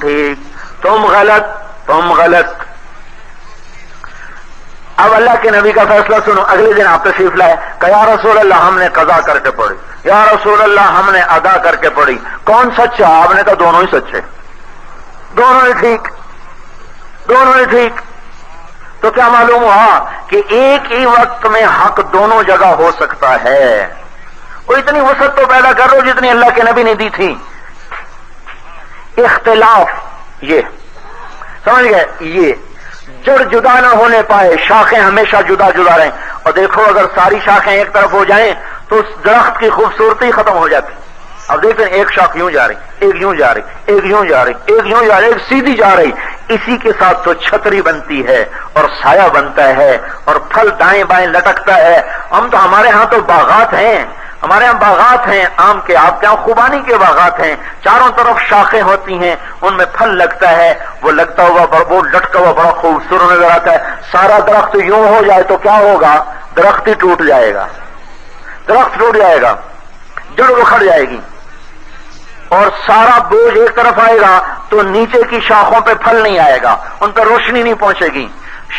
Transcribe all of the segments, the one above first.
ٹھیک، تم غلط، تم غلط۔ اب اللہ کے نبی کا فیصلہ سنو۔ اگلے دن آپ تشریف لائے، کہ یا رسول اللہ ہم نے قضا کر کے پڑھی، یا رسول اللہ ہم نے ادا کر کے پڑھی، کون سچا؟ آپ نے کہا دونوں ہی سچے، دونوں ہی ٹھیک، دونوں ہی ٹھیک۔ تو کیا معلوم ہوا کہ ایک ہی وقت میں حق دونوں جگہ ہو سکتا ہے۔ وہ اتنی وسعت تو پیدا کر لو جتنی اللہ کے نبی نے دی تھی۔ اختلاف، یہ سمجھ گئے، یہ جڑ جدا نہ ہونے پائے، شاخیں ہمیشہ جدا جدا رہیں۔ اور دیکھو اگر ساری شاخیں ایک طرف ہو جائیں تو اس درخت کی خوبصورتی ختم ہو جاتی۔ اب دیکھیں ایک شاخ یوں جا رہی، ایک یوں جا رہی، ایک یوں جا رہی، ایک یوں جا رہی، ایک سیدھی جا رہی، اسی کے ساتھ تو چھتری بنتی ہے اور سایہ بنتا ہے اور پھل دائیں بائیں لٹکتا ہے۔ ہم تو ہمارے ہاں تو باغات ہیں، ہمارے یہاں باغات ہیں آم کے، آپ کے یہاں خوبانی کے باغات ہیں، چاروں طرف شاخیں ہوتی ہیں، ان میں پھل لگتا ہے، وہ لگتا ہوا وہ لٹکا ہوا بڑا خوبصورت نظر آتا ہے۔ سارا درخت یوں ہو جائے تو کیا ہوگا؟ درخت ہی ٹوٹ جائے گا، درخت ٹوٹ جائے گا، جڑ اکھڑ جائے گی، اور سارا بوجھ ایک طرف آئے گا تو نیچے کی شاخوں پہ پھل نہیں آئے گا، ان پہ روشنی نہیں پہنچے گی۔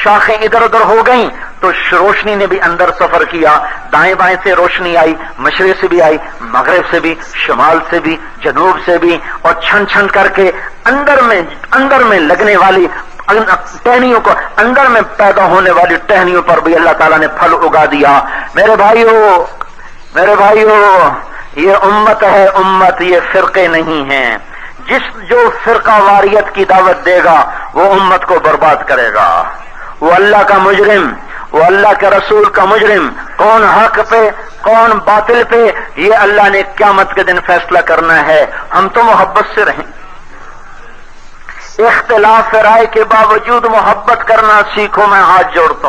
شاخیں ادھر ادھر ہو گئیں تو روشنی نے بھی اندر سفر کیا، دائیں بائیں سے روشنی آئی، مشرق سے بھی آئی، مغرب سے بھی، شمال سے بھی، جنوب سے بھی، اور چھن چھن کر کے اندر میں لگنے والی ٹہنیوں کو، اندر میں پیدا ہونے والی ٹہنیوں پر بھی اللہ تعالیٰ نے پھل اگا دیا۔ میرے بھائیو، یہ امت ہے، امت، یہ فرقے نہیں ہیں۔ جو فرقہ واریت کی دعوت دے گا وہ امت کو برباد کرے گا۔ وہ اللہ کا مجرم، وہ اللہ کے رسول کا مجرم، کون حق پہ کون باطل پہ، یہ اللہ نے قیامت کے دن فیصلہ کرنا ہے۔ ہم تو محبت سے رہیں، اختلاف رائے کے باوجود محبت کرنا سیکھو۔ میں ہاتھ جوڑتا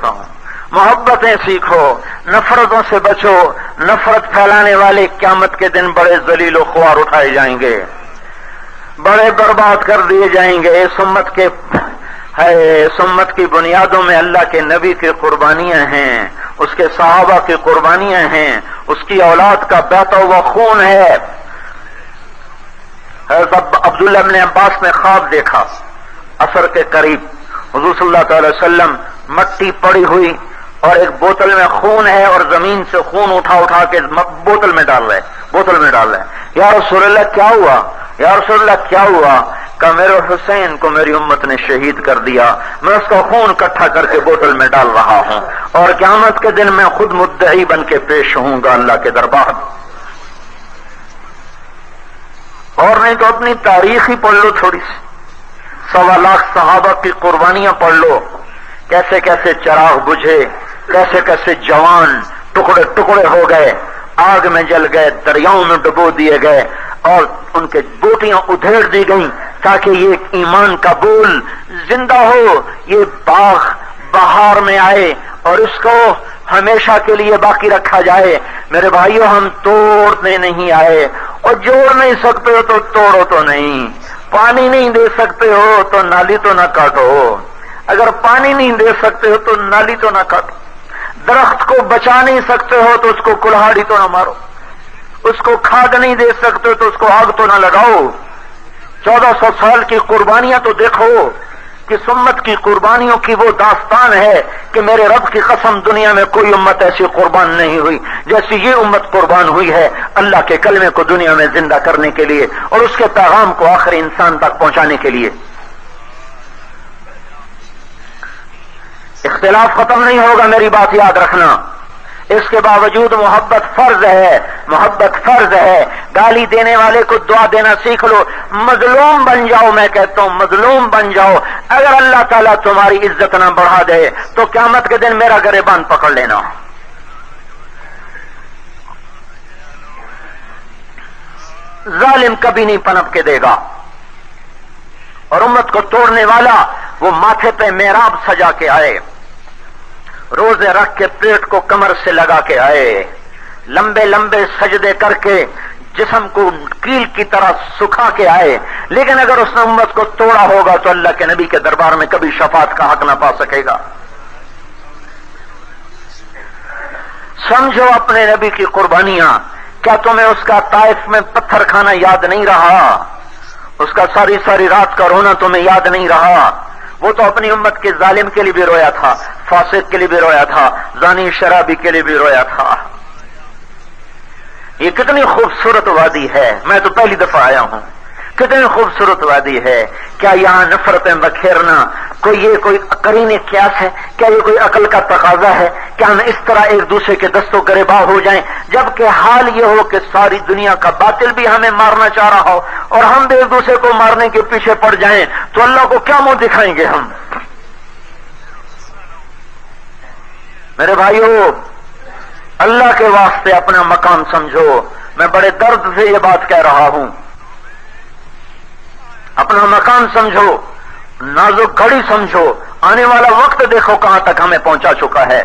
ہوں، محبتیں سیکھو، نفرتوں سے بچو۔ نفرت پھیلانے والے قیامت کے دن بڑے ذلیل و خوار اٹھائے جائیں گے، بڑے برباد کر دیے جائیں گے۔ اس امت کی بنیادوں میں اللہ کے نبی کی قربانیاں ہیں، اس کے صحابہ کی قربانیاں ہیں، اس کی اولاد کا بہتا ہوا خون ہے۔ حضرت عبداللہ بن عباس نے خواب دیکھا، عصر کے قریب حضور صلی اللہ تعالی وسلم مٹی پڑی ہوئی اور ایک بوتل میں خون ہے، اور زمین سے خون اٹھا کے بوتل میں ڈال رہے۔ یا رسول اللہ کیا ہوا؟ یا رسول اللہ کیا ہوا؟ کہ میرے حسین کو میری امت نے شہید کر دیا، میں اس کا خون اکٹھا کر کے بوتل میں ڈال رہا ہوں، اور قیامت کے دن میں خود مدعی بن کے پیش ہوں گا اللہ کے دربار۔ اور نہیں تو اپنی تاریخ ہی پڑھ لو تھوڑی سی، 1.25 لاکھ صحابہ کی قربانیاں پڑھ لو، کیسے کیسے چراغ بجھے، کیسے کیسے جوان ٹکڑے ٹکڑے ہو گئے، آگ میں جل گئے، دریاؤں میں ڈبو دیے گئے، اور ان کے بوٹیاں ادھیڑ دی گئیں تاکہ یہ ایمان کا بول زندہ ہو، یہ باغ بہار میں آئے اور اس کو ہمیشہ کے لیے باقی رکھا جائے۔ میرے بھائیو، ہم توڑنے نہیں آئے، اور جوڑ نہیں سکتے ہو تو توڑو تو نہیں، پانی نہیں دے سکتے ہو تو نالی تو نہ کاٹو، اگر پانی نہیں دے سکتے ہو تو نالی تو نہ کاٹو، درخت کو بچا نہیں سکتے ہو تو اس کو کلہاڑی تو نہ مارو، اس کو کھاد نہیں دے سکتے تو اس کو آگ تو نہ لگاؤ۔ 1400 سال کی قربانیاں تو دیکھو، کس امت کی قربانیوں کی وہ داستان ہے کہ میرے رب کی قسم دنیا میں کوئی امت ایسی قربان نہیں ہوئی جیسی یہ امت قربان ہوئی ہے اللہ کے کلمے کو دنیا میں زندہ کرنے کے لیے اور اس کے پیغام کو آخری انسان تک پہنچانے کے لیے۔ اختلاف ختم نہیں ہوگا، میری بات یاد رکھنا۔ اس کے باوجود محبت فرض ہے، محبت فرض ہے۔ گالی دینے والے کو دعا دینا سیکھ لو، مظلوم بن جاؤ، میں کہتا ہوں مظلوم بن جاؤ۔ اگر اللہ تعالیٰ تمہاری عزت نہ بڑھا دے تو قیامت کے دن میرا گریبان پکڑ لینا۔ ظالم کبھی نہیں پنپ کے دے گا، اور امت کو توڑنے والا وہ ماتھے پہ محراب سجا کے آئے، روزے رکھ کے پیٹ کو کمر سے لگا کے آئے، لمبے لمبے سجدے کر کے جسم کو کیل کی طرح سکھا کے آئے، لیکن اگر اس نے امت کو توڑا ہوگا تو اللہ کے نبی کے دربار میں کبھی شفاعت کا حق نہ پا سکے گا۔ سمجھو اپنے نبی کی قربانیاں، کیا تمہیں اس کا طائف میں پتھر کھانا یاد نہیں رہا؟ اس کا ساری ساری رات کا رونا تمہیں یاد نہیں رہا؟ وہ تو اپنی امت کے ظالم کے لیے بھی رویا تھا، فاسق کے لیے بھی رویا تھا، زانی شرابی کے لیے بھی رویا تھا۔ یہ کتنی خوبصورت وادی ہے، میں تو پہلی دفعہ آیا ہوں، کتنی خوبصورت وادی ہے۔ کیا یہاں نفرتیں بکھیرنا کوئی قرین قیاس ہے؟ کیا یہ کوئی عقل کا تقاضا ہے کہ ہم اس طرح ایک دوسرے کے دستوں گریباں ہو جائیں، جبکہ حال یہ ہو کہ ساری دنیا کا باطل بھی ہمیں مارنا چاہ رہا ہو اور ہم بھی ایک دوسرے کو مارنے کے پیچھے پڑ جائیں، تو اللہ کو کیا منہ دکھائیں گے ہم؟ میرے بھائیو، اللہ کے واسطے اپنا مقام سمجھو۔ میں بڑے درد سے یہ بات کہہ رہا ہوں، اپنا مقام سمجھو، نازک گھڑی سمجھو، آنے والا وقت دیکھو کہاں تک ہمیں پہنچا چکا ہے۔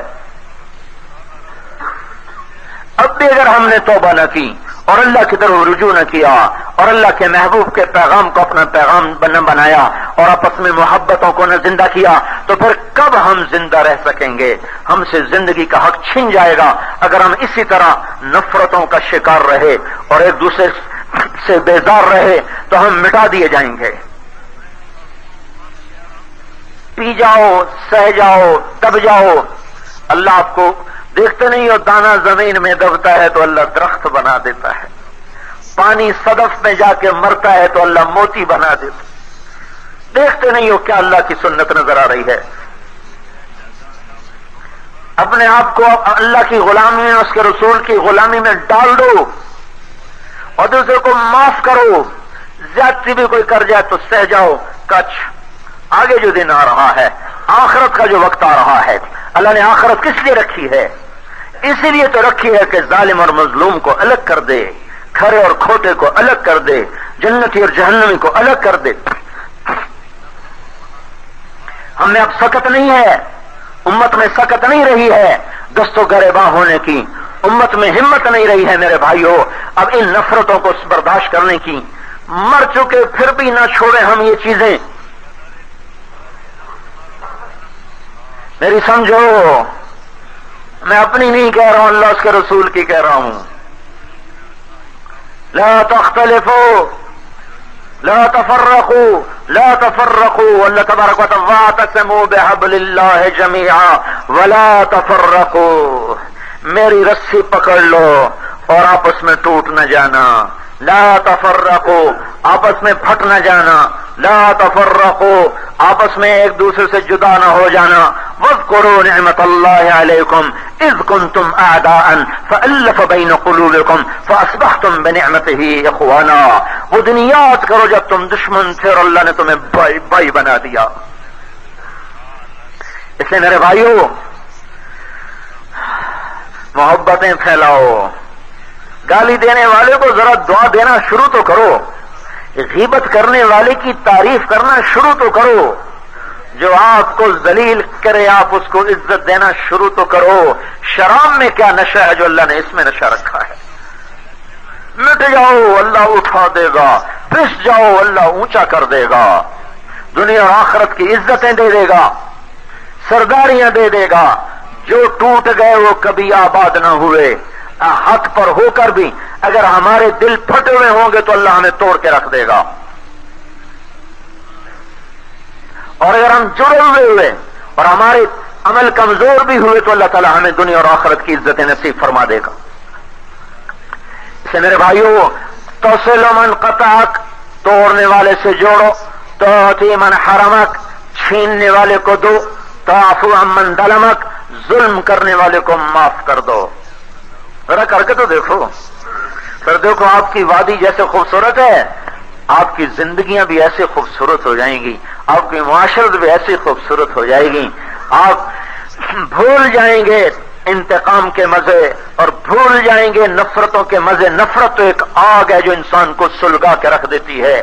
اب بھی اگر ہم نے توبہ نہ کی اور اللہ کی طرف رجوع نہ کیا اور اللہ کے محبوب کے پیغام کو اپنا پیغام نہ بنایا اور آپس میں محبتوں کو نہ زندہ کیا، تو پھر کب ہم زندہ رہ سکیں گے؟ ہم سے زندگی کا حق چھن جائے گا اگر ہم اسی طرح نفرتوں کا شکار رہے اور ایک دوسرے سے بیزار رہے، تو ہم مٹا دیے جائیں گے۔ پی جاؤ، سہ جاؤ، دب جاؤ، اللہ آپ کو دیکھتے نہیں ہو؟ دانا زمین میں دبتا ہے تو اللہ درخت بنا دیتا ہے، پانی صدف میں جا کے مرتا ہے تو اللہ موتی بنا دیتا ہے۔ دیکھتے نہیں ہو کیا اللہ کی سنت نظر آ رہی ہے؟ اپنے آپ کو اللہ کی غلامی میں، اس کے رسول کی غلامی میں ڈال دو اور دوسرے کو معاف کرو۔ زیادتی بھی کوئی کر جائے تو سہ جاؤ، کچھ آگے جو دن آ رہا ہے، آخرت کا جو وقت آ رہا ہے، اللہ نے آخرت کس لیے رکھی ہے؟ اسی لیے تو رکھی ہے کہ ظالم اور مظلوم کو الگ کر دے، کھرے اور کھوٹے کو الگ کر دے، جنتی اور جہنمی کو الگ کر دے۔ ہم میں اب سکت نہیں ہے، امت میں سکت نہیں رہی ہے دستوں گریباں ہونے کی، امت میں ہمت نہیں رہی ہے میرے بھائیوں اب ان نفرتوں کو برداشت کرنے کی۔ مر چکے پھر بھی نہ چھوڑے ہم یہ چیزیں۔ میری سمجھو، میں اپنی نہیں کہہ رہا ہوں، اللہ اس کے رسول کی کہہ رہا ہوں۔ لا تختلفوا لا تفرقوا لا تفرقوا، اللہ تبارک و تعالی واعتصموا بحبل اللہ جميعا ولا تفرقوا، میری رسی پکڑ لو اور آپس میں ٹوٹ نہ جانا۔ لا تفرقوا، آپس میں پھٹ نہ جانا۔ لا تفرقوا، آپس میں ایک دوسرے سے جدا نہ ہو جانا۔ واذکروا نعمت اللہ علیکم اذ کنتم اعداء فألف بین قلوبکم فاصبحتم بنعمتہ اخوانا، وہ دن یاد کرو جب تم دشمن تھے اور اللہ نے تمہیں بھائی بنا دیا۔ اس لیے میرے بھائیوں، محبتیں پھیلاؤ۔ گالی دینے والے کو ذرا دعا دینا شروع تو کرو، غیبت کرنے والے کی تعریف کرنا شروع تو کرو، جو آپ کو ذلیل کرے آپ اس کو عزت دینا شروع تو کرو۔ شراب میں کیا نشہ ہے جو اللہ نے اس میں نشہ رکھا ہے؟ مٹ جاؤ اللہ اٹھا دے گا، پس جاؤ اللہ اونچا کر دے گا، دنیا اور آخرت کی عزتیں دے دے گا، سرداریاں دے دے گا۔ جو ٹوٹ گئے وہ کبھی آباد نہ ہوئے، حق پر ہو کر بھی اگر ہمارے دل پھٹے ہوئے ہوں گے تو اللہ ہمیں توڑ کے رکھ دے گا، اور اگر ہم جڑے ہوئے اور ہمارے عمل کمزور بھی ہوئے تو اللہ تعالیٰ ہمیں دنیا اور آخرت کی عزتیں نصیب فرما دے گا۔ اسے میرے بھائیوں، توصل من قطعک، توڑنے والے سے جوڑو، تعطی من حرمک، چھیننے والے کو دو، تعفو عن من ظلمک، ظلم کرنے والے کو معاف کر دو۔ ذرا کر کے تو دیکھو، پھر دیکھو آپ کی وادی جیسے خوبصورت ہے، آپ کی زندگیاں بھی ایسے خوبصورت ہو جائیں گی، آپ کی معاشرت بھی ایسی خوبصورت ہو جائے گی، آپ بھول جائیں گے انتقام کے مزے اور بھول جائیں گے نفرتوں کے مزے۔ نفرت تو ایک آگ ہے جو انسان کو سلگا کے رکھ دیتی ہے،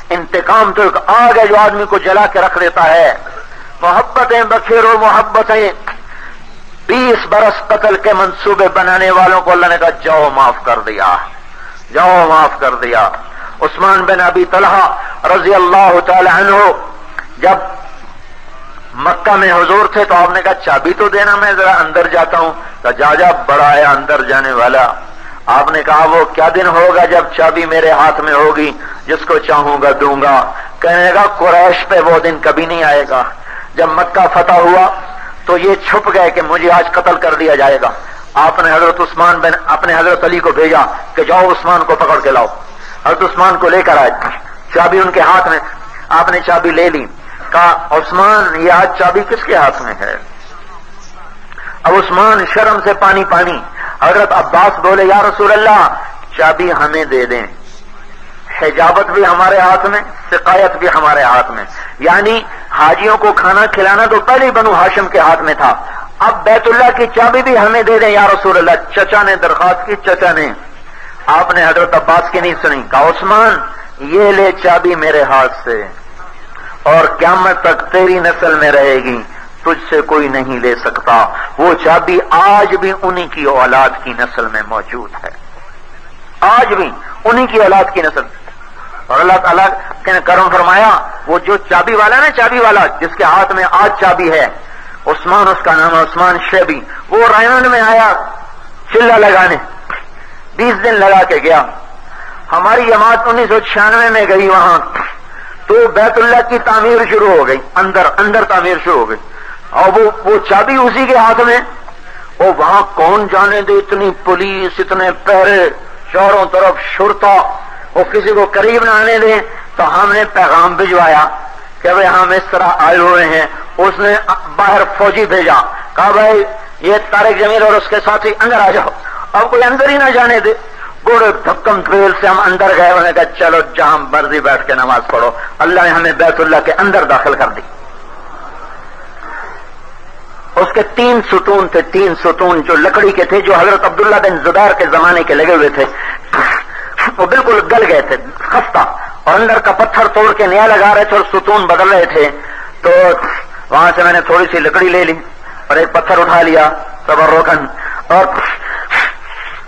انتقام تو ایک آگ ہے جو آدمی کو جلا کے رکھ دیتا ہے۔ محبتیں بکھیرو، محبتیں۔ 20 برس قتل کے منصوبے بنانے والوں کو اللہ نے کہا جاؤ معاف کر دیا، جاؤ معاف کر دیا۔ عثمان بن ابی طلحہ رضی اللہ تعالی عنہ جب مکہ میں حضور تھے تو آپ نے کہا چابی تو دینا، میں ذرا اندر جاتا ہوں۔ کہا جا جا، بڑا ہے اندر جانے والا۔ آپ نے کہا وہ کیا دن ہوگا جب چابی میرے ہاتھ میں ہوگی، جس کو چاہوں گا دوں گا. کہنے لگا قریش پہ وہ دن کبھی نہیں آئے گا. جب مکہ فتح ہوا تو یہ چھپ گئے کہ مجھے آج قتل کر دیا جائے گا. آپ نے حضرت عثمان بن اپنے حضرت علی کو بھیجا کہ جاؤ عثمان کو پکڑ کے لاؤ. حضرت عثمان کو لے کر آئے, چابی ان کے ہاتھ میں. آپ نے چابی لے لی. کہا عثمان یہ آج چابی کس کے ہاتھ میں ہے؟ اب عثمان شرم سے پانی پانی. حضرت عباس بولے یا رسول اللہ چابی ہمیں دے دیں, حجابت بھی ہمارے ہاتھ میں, سقایت بھی ہمارے ہاتھ میں. یعنی حاجیوں کو کھانا کھلانا تو پہلے بنو ہاشم کے ہاتھ میں تھا, اب بیت اللہ کی چابی بھی ہمیں دے دیں یا رسول اللہ. چچا نے درخواست کی, چچا نے. آپ نے حضرت عباس کی نہیں سنی. کہا عثمان یہ لے چابی میرے ہاتھ سے, اور قیامت تک تیری نسل میں رہے گی, تجھ سے کوئی نہیں لے سکتا. وہ چابی آج بھی انہی کی اولاد کی نسل میں موجود ہے, آج بھی انہی کی اولاد کی نسل. اور اللہ تعالیٰ نے کرم فرمایا, وہ جو چابی والا نا, چابی والا جس کے ہاتھ میں آج چابی ہے, عثمان اس کا نام ہے, عثمان شیبی. وہ رائن میں آیا چلہ لگانے, 20 دن لگا کے گیا. ہماری جماعت 1996 میں گئی وہاں, تو بیت اللہ کی تعمیر شروع ہو گئی, اندر تعمیر شروع ہو گئی, اور وہ چابی اسی کے ہاتھ میں. اور وہاں کون جانے دے, اتنی پولیس, اتنے پہرے, چاروں طرف شرطا, وہ کسی کو قریب نہ آنے دیں. تو ہم نے پیغام بھجوایا کہ بھائی ہم اس طرح آئے ہوئے ہیں. اس نے باہر فوجی بھیجا, کہا بھائی یہ طارق جمیل اور اس کے ساتھی اندر آ جاؤ. اب کوئی اندر ہی نہ جانے دے. گوڑے دھکم دھیل سے ہم اندر گئے. انہوں نے کہا چلو جہاں مرضی بیٹھ کے نماز پڑھو. اللہ نے ہمیں بیت اللہ کے اندر داخل کر دی. اس کے 3 ستون تھے, 3 ستون جو لکڑی کے تھے, جو حضرت عبداللہ بن زبیر کے زمانے کے لگے ہوئے تھے. وہ بالکل گل گئے تھے, خستہ, اور اندر کا پتھر توڑ کے نیا لگا رہے تھے اور ستون بدل رہے تھے. تو وہاں سے میں نے تھوڑی سی لکڑی لے لی اور ایک پتھر اٹھا لیا تبرکن, اور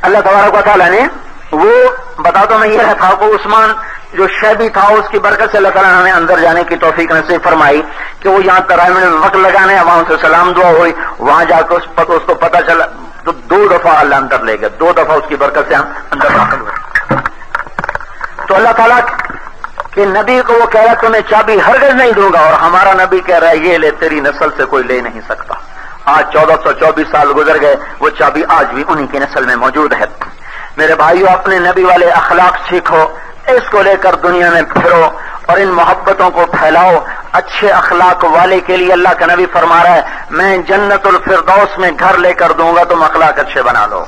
اللہ تبارک و تعالیٰ نے وہ بتا دو میں یہ تھا کہ عثمان جو شیبی تھا اس کی برکت سے اللہ تعالیٰ نے ہمیں اندر جانے کی توفیق نصیب فرمائی کہ وہ یہاں ترائم میں وقت لگانے, وہاں سے سلام دعا ہوئی, وہاں جا کے اس کو پتہ چلا تو 2 دفعہ اللہ اندر لے گئے, 2 دفعہ اس کی برکت سے ہم اندر داخل ہوئے. تو اللہ تعالیٰ کہ نبی کو وہ کہہ رہا تمہیں چابی ہرگز نہیں دوں گا, اور ہمارا نبی کہہ رہا ہے یہ لے, تیری نسل سے کوئی لے نہیں سکتا. آج 1424 سال گزر گئے, وہ چابی آج بھی انہی کی نسل میں موجود ہے. میرے بھائیو اپنے نبی والے اخلاق سیکھو, اس کو لے کر دنیا میں پھرو اور ان محبتوں کو پھیلاؤ. اچھے اخلاق والے کے لیے اللہ کا نبی فرما رہا ہے میں جنت الفردوس میں گھر لے کر دوں گا, تم اخلاق اچھے بنا لو.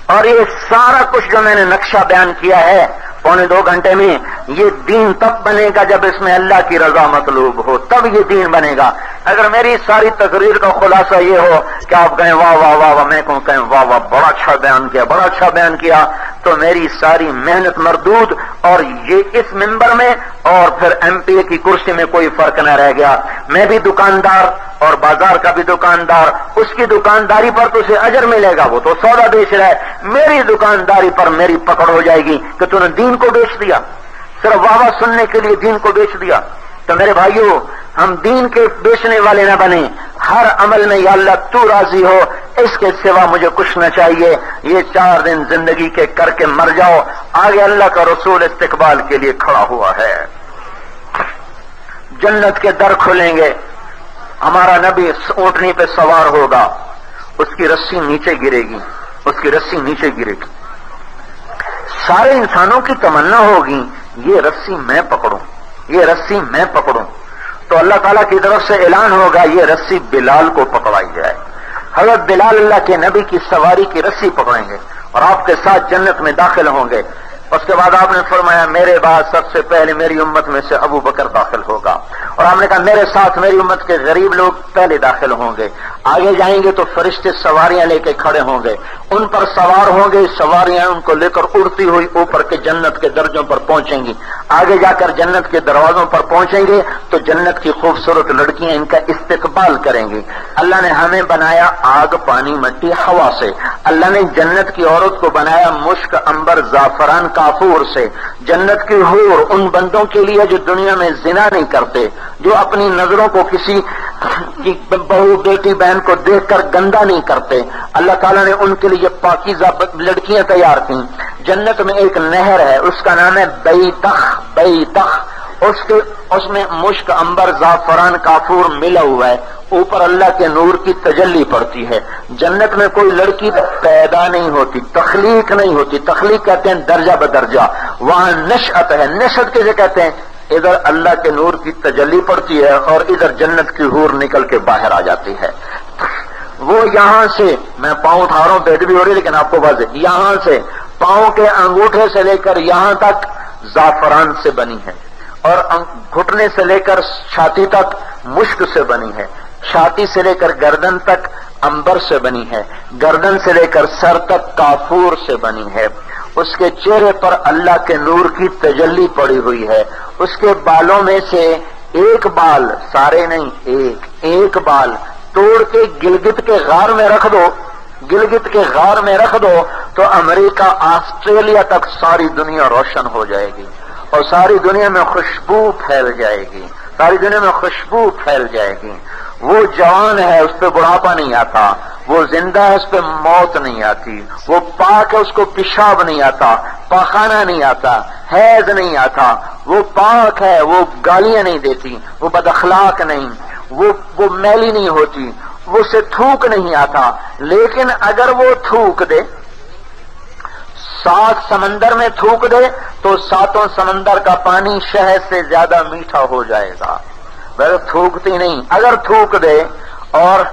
اور یہ سارا کچھ جو میں نے نقشہ بیان کیا ہے 1.25 گھنٹے میں, یہ دین تب بنے گا جب اس میں اللہ کی رضا مطلوب ہو, تب یہ دین بنے گا. اگر میری ساری تقریر کا خلاصہ یہ ہو کہ آپ کہیں واہ واہ واہ واہ, میں کہوں کہیں واہ واہ بڑا اچھا بیان کیا, بڑا اچھا بیان کیا, تو میری ساری محنت مردود. اور یہ اس ممبر میں اور پھر ایم پی اے کی کرسی میں کوئی فرق نہ رہ گیا. میں بھی دکاندار اور بازار کا بھی دکاندار, اس کی دکانداری پر تو اسے اجر ملے گا, وہ تو سودا بیچ رہا ہے. میری دکانداری پر میری پکڑ ہو جائے گی کہ تو نے دین کو بیچ دیا, صرف واہ واہ سننے کے لیے دین کو بیچ دیا. تو میرے بھائیو ہم دین کے بیچنے والے نہ بنیں, ہر عمل میں یا اللہ تو راضی ہو, اس کے سوا مجھے کچھ نہ چاہیے. یہ 4 دن زندگی کے کر کے مر جاؤ, آگے اللہ کا رسول استقبال کے لیے کھڑا ہوا ہے. جنت کے در کھلیں گے, ہمارا نبی اونٹنی پہ سوار ہوگا, اس کی رسی نیچے گرے گی, اس کی رسی نیچے گرے گی. سارے انسانوں کی تمنا ہوگی یہ رسی میں پکڑوں, یہ رسی میں پکڑوں. تو اللہ تعالیٰ کی طرف سے اعلان ہوگا یہ رسی بلال کو پکڑائی جائے. حضرت بلال اللہ کے نبی کی سواری کی رسی پکڑیں گے اور آپ کے ساتھ جنت میں داخل ہوں گے. اس کے بعد آپ نے فرمایا میرے بعد سب سے پہلے میری امت میں سے ابو بکر داخل ہوگا, اور آپ نے کہا میرے ساتھ میری امت کے غریب لوگ پہلے داخل ہوں گے. آگے جائیں گے تو فرشتے سواریاں لے کے کھڑے ہوں گے, ان پر سوار ہوں گے, سواریاں ان کو لے کر اڑتی ہوئی اوپر کے جنت کے درجوں پر پہنچیں گی. آگے جا کر جنت کے دروازوں پر پہنچیں گے تو جنت کی خوبصورت لڑکیاں ان کا استقبال کریں گی. اللہ نے ہمیں بنایا آگ پانی مٹی ہوا سے, اللہ نے جنت کی عورت کو بنایا مشک عنبر زعفران کافور سے. جنت کی حور ان بندوں کے لیے جو دنیا میں زنا نہیں کرتے, جو اپنی نظروں کو کسی کی بہو بیٹی بہن کو دیکھ کر گندا نہیں کرتے. اللہ تعالیٰ نے ان کے لیے پاکیزہ لڑکیاں تیار کی. جنت میں ایک نہر ہے، اس کا نام ہے بیدخ، اس میں مشک، عنبر، زعفران، کافور ملا ہوا ہے، اوپر اللہ کے نور کی تجلی پڑتی ہے۔ جنت میں کوئی لڑکی پیدا نہیں ہوتی، تخلیق نہیں ہوتی، تخلیق کہتے ہیں درجہ بدرجہ، وہاں نشأت ہے، نشأت کیسے کہتے ہیں؟ ادھر اللہ کے نور کی تجلی پڑتی ہے اور ادھر جنت کی حور نکل کے باہر آ جاتی ہے۔ وہ یہاں سے، میں پاؤں اٹھا رہا ہوں، بیٹھ بھی ہو رہی لیکن آپ کو واضح، یہاں سے پاؤں کے انگوٹھے سے لے کر یہاں تک زعفران سے بنی ہے، اور گھٹنے سے لے کر چھاتی تک مشک سے بنی ہے، چھاتی سے لے کر گردن تک عنبر سے بنی ہے، گردن سے لے کر سر تک کافور سے بنی ہے، اس کے چہرے پر اللہ کے نور کی تجلی پڑی ہوئی ہے، اس کے بالوں میں سے ایک بال، سارے نہیں، ایک بال توڑ کے گلگت کے غار میں رکھ دو، گلگت کے غار میں رکھ دو تو امریکہ، آسٹریلیا تک ساری دنیا روشن ہو جائے گی، اور ساری دنیا میں خوشبو پھیل جائے گی، ساری دنیا میں خوشبو پھیل جائے گی۔ وہ جوان ہے، اس پہ بڑھاپا نہیں آتا، وہ زندہ ہے، اس پہ موت نہیں آتی، وہ پاک ہے، اس کو پیشاب نہیں آتا، پاخانہ نہیں آتا، حیض نہیں آتا، وہ پاک ہے، وہ گالیاں نہیں دیتی، وہ بد اخلاق نہیں، وہ میلی نہیں ہوتی، وہ سے تھوک نہیں آتا۔ لیکن اگر وہ تھوک دے، 7 سمندر میں تھوک دے تو 7 سمندر کا پانی شہد سے زیادہ میٹھا ہو جائے گا، مگر تھوکتی نہیں۔ اگر تھوک دے، اور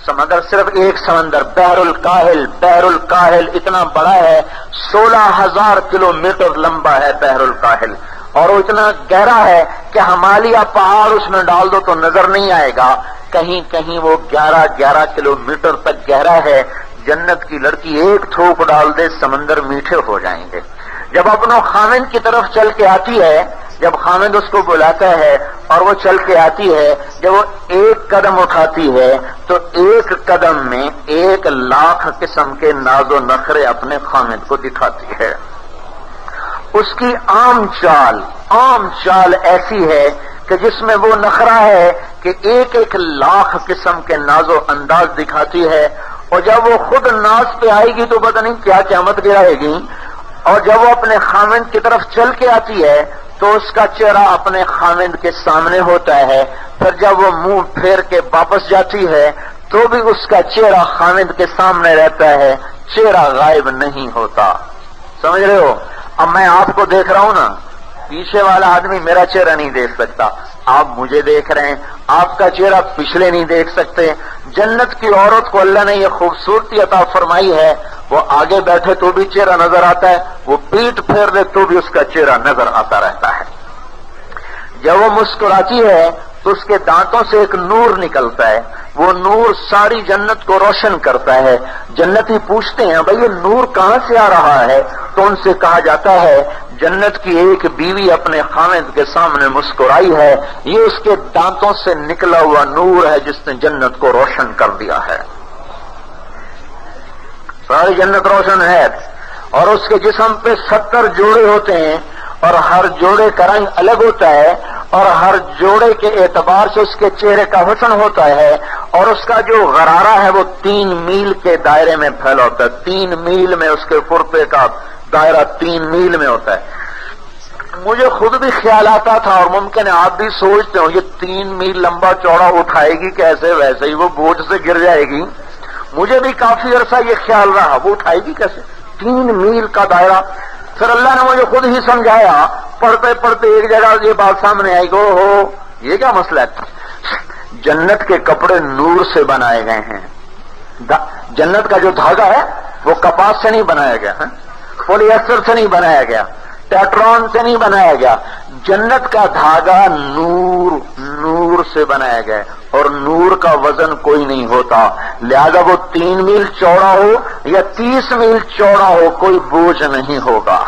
سمندر صرف ایک سمندر، بحر الکاہل اتنا بڑا ہے، 16,000 کلومیٹر لمبا ہے بحر الکاہل، اور وہ اتنا گہرا ہے کہ ہمالیہ پہاڑ اس میں ڈال دو تو نظر نہیں آئے گا، کہیں کہیں وہ 11 کلومیٹر تک گہرا ہے۔ جنت کی لڑکی ایک تھوک ڈال دے، سمندر میٹھے ہو جائیں گے۔ جب اپنوں خاوند کی طرف چل کے آتی ہے، جب خاوند اس کو بلاتا ہے اور وہ چل کے آتی ہے، جب وہ ایک قدم اٹھاتی ہے تو ایک قدم میں 1,00,000 قسم کے ناز و نخرے اپنے خاوند کو دکھاتی ہے۔ اس کی عام چال ایسی ہے کہ جس میں وہ نخرہ ہے کہ 1,00,000 قسم کے ناز و انداز دکھاتی ہے، اور جب وہ خود ناز پہ آئے گی تو پتہ نہیں کیا قیامت گرائے گی، اور جب وہ اپنے خاوند کی طرف چل کے آتی ہے تو اس کا چہرہ اپنے خاوند کے سامنے ہوتا ہے، پھر جب وہ منہ پھیر کے واپس جاتی ہے تو بھی اس کا چہرہ خاوند کے سامنے رہتا ہے، چہرہ غائب نہیں ہوتا۔ سمجھ رہے ہو؟ اب میں آپ کو دیکھ رہا ہوں نا، پیچھے والا آدمی میرا چہرہ نہیں دیکھ سکتا، آپ مجھے دیکھ رہے ہیں، آپ کا چہرہ پچھلے نہیں دیکھ سکتے۔ جنت کی عورت کو اللہ نے یہ خوبصورتی عطا فرمائی ہے، وہ آگے بیٹھے تو بھی چہرہ نظر آتا ہے، وہ پیٹ پھیر دے تو بھی اس کا چہرہ نظر آتا رہتا ہے۔ جب وہ مسکراتی ہے تو اس کے دانتوں سے ایک نور نکلتا ہے، وہ نور ساری جنت کو روشن کرتا ہے۔ جنتی پوچھتے ہیں بھئی یہ نور کہاں سے آ رہا ہے؟ تو ان سے کہا جاتا ہے جنت کی ایک بیوی اپنے خاوند کے سامنے مسکرائی ہے، یہ اس کے دانتوں سے نکلا ہوا نور ہے جس نے جنت کو روشن کر دیا ہے۔ ساری جنت روشن ہے، اور اس کے جسم پہ 70 جوڑے ہوتے ہیں، اور ہر جوڑے کا رنگ الگ ہوتا ہے، اور ہر جوڑے کے اعتبار سے اس کے چہرے کا حسن ہوتا ہے، اور اس کا جو غرارہ ہے وہ 3 میل کے دائرے میں پھیلا ہوتا ہے، 3 میل میں اس کے کرتے کا دائرہ 3 میل میں ہوتا ہے۔ مجھے خود بھی خیال آتا تھا، اور ممکن ہے آپ بھی سوچتے ہو یہ 3 میل لمبا چوڑا اٹھائے گی کیسے، ویسے ہی وہ بوجھ سے گر جائے گی۔ مجھے بھی کافی عرصہ یہ خیال رہا وہ اٹھائے گی کیسے، 3 میل کا دائرہ۔ پھر اللہ نے مجھے خود ہی سمجھایا، پڑھتے پڑھتے ایک جگہ یہ بات سامنے آئی گو ہو یہ کیا مسئلہ ہے؟ جنت کے کپڑے نور سے بنائے گئے ہیں، جنت کا جو دھاگا ہے وہ کپاس سے نہیں بنایا گیا ہے، پولی ایسٹر سے نہیں بنایا گیا، ٹیٹرون سے نہیں بنایا گیا، جنت کا دھاگا نور سے بنایا گیا، اور نور کا وزن کوئی نہیں ہوتا، لہذا وہ 3 میل چوڑا ہو یا 30 میل چوڑا ہو کوئی بوجھ نہیں ہوگا۔